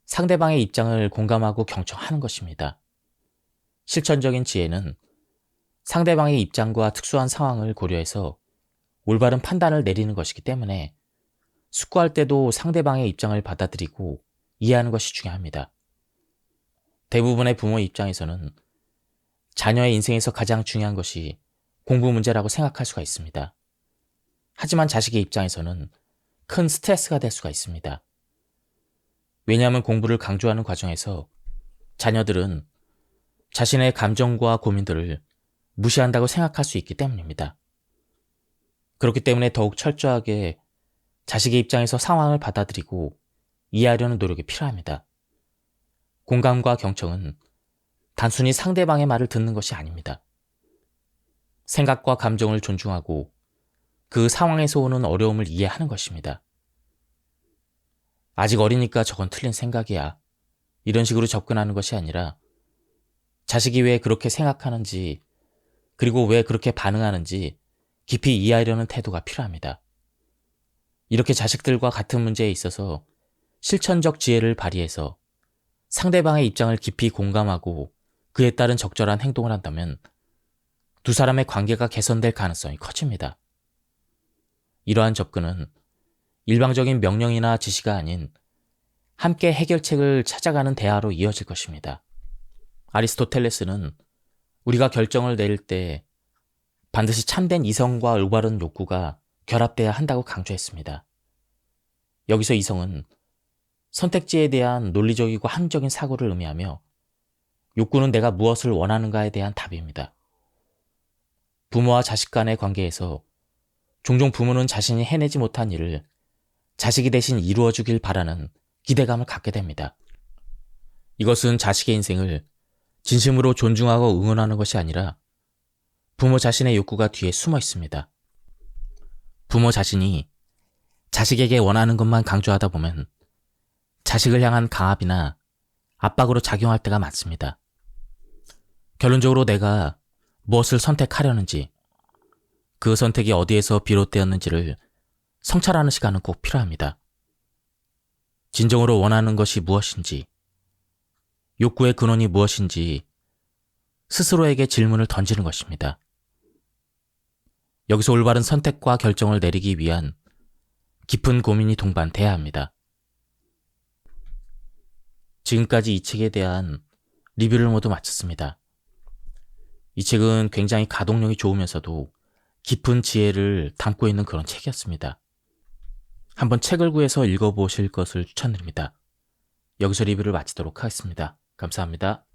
상대방의 입장을 공감하고 경청하는 것입니다. 실천적인 지혜는 상대방의 입장과 특수한 상황을 고려해서 올바른 판단을 내리는 것이기 때문에 숙고할 때도 상대방의 입장을 받아들이고 이해하는 것이 중요합니다. 대부분의 부모 입장에서는 자녀의 인생에서 가장 중요한 것이 공부 문제라고 생각할 수가 있습니다. 하지만 자식의 입장에서는 큰 스트레스가 될 수가 있습니다. 왜냐하면 공부를 강조하는 과정에서 자녀들은 자신의 감정과 고민들을 무시한다고 생각할 수 있기 때문입니다. 그렇기 때문에 더욱 철저하게 자식의 입장에서 상황을 받아들이고 이해하려는 노력이 필요합니다. 공감과 경청은 단순히 상대방의 말을 듣는 것이 아닙니다. 생각과 감정을 존중하고 그 상황에서 오는 어려움을 이해하는 것입니다. 아직 어리니까 저건 틀린 생각이야. 이런 식으로 접근하는 것이 아니라 자식이 왜 그렇게 생각하는지 그리고 왜 그렇게 반응하는지 깊이 이해하려는 태도가 필요합니다. 이렇게 자식들과 같은 문제에 있어서 실천적 지혜를 발휘해서 상대방의 입장을 깊이 공감하고 그에 따른 적절한 행동을 한다면 두 사람의 관계가 개선될 가능성이 커집니다. 이러한 접근은 일방적인 명령이나 지시가 아닌 함께 해결책을 찾아가는 대화로 이어질 것입니다. 아리스토텔레스는 우리가 결정을 내릴 때 반드시 참된 이성과 올바른 욕구가 결합돼야 한다고 강조했습니다. 여기서 이성은 선택지에 대한 논리적이고 합리적인 사고를 의미하며 욕구는 내가 무엇을 원하는가에 대한 답입니다. 부모와 자식 간의 관계에서 종종 부모는 자신이 해내지 못한 일을 자식이 대신 이루어주길 바라는 기대감을 갖게 됩니다. 이것은 자식의 인생을 진심으로 존중하고 응원하는 것이 아니라 부모 자신의 욕구가 뒤에 숨어 있습니다. 부모 자신이 자식에게 원하는 것만 강조하다 보면 자식을 향한 강압이나 압박으로 작용할 때가 많습니다. 결론적으로 내가 무엇을 선택하려는지, 그 선택이 어디에서 비롯되었는지를 성찰하는 시간은 꼭 필요합니다. 진정으로 원하는 것이 무엇인지, 욕구의 근원이 무엇인지 스스로에게 질문을 던지는 것입니다. 여기서 올바른 선택과 결정을 내리기 위한 깊은 고민이 동반돼야 합니다. 지금까지 이 책에 대한 리뷰를 모두 마쳤습니다. 이 책은 굉장히 가독력이 좋으면서도 깊은 지혜를 담고 있는 그런 책이었습니다. 한번 책을 구해서 읽어보실 것을 추천드립니다. 여기서 리뷰를 마치도록 하겠습니다. 감사합니다.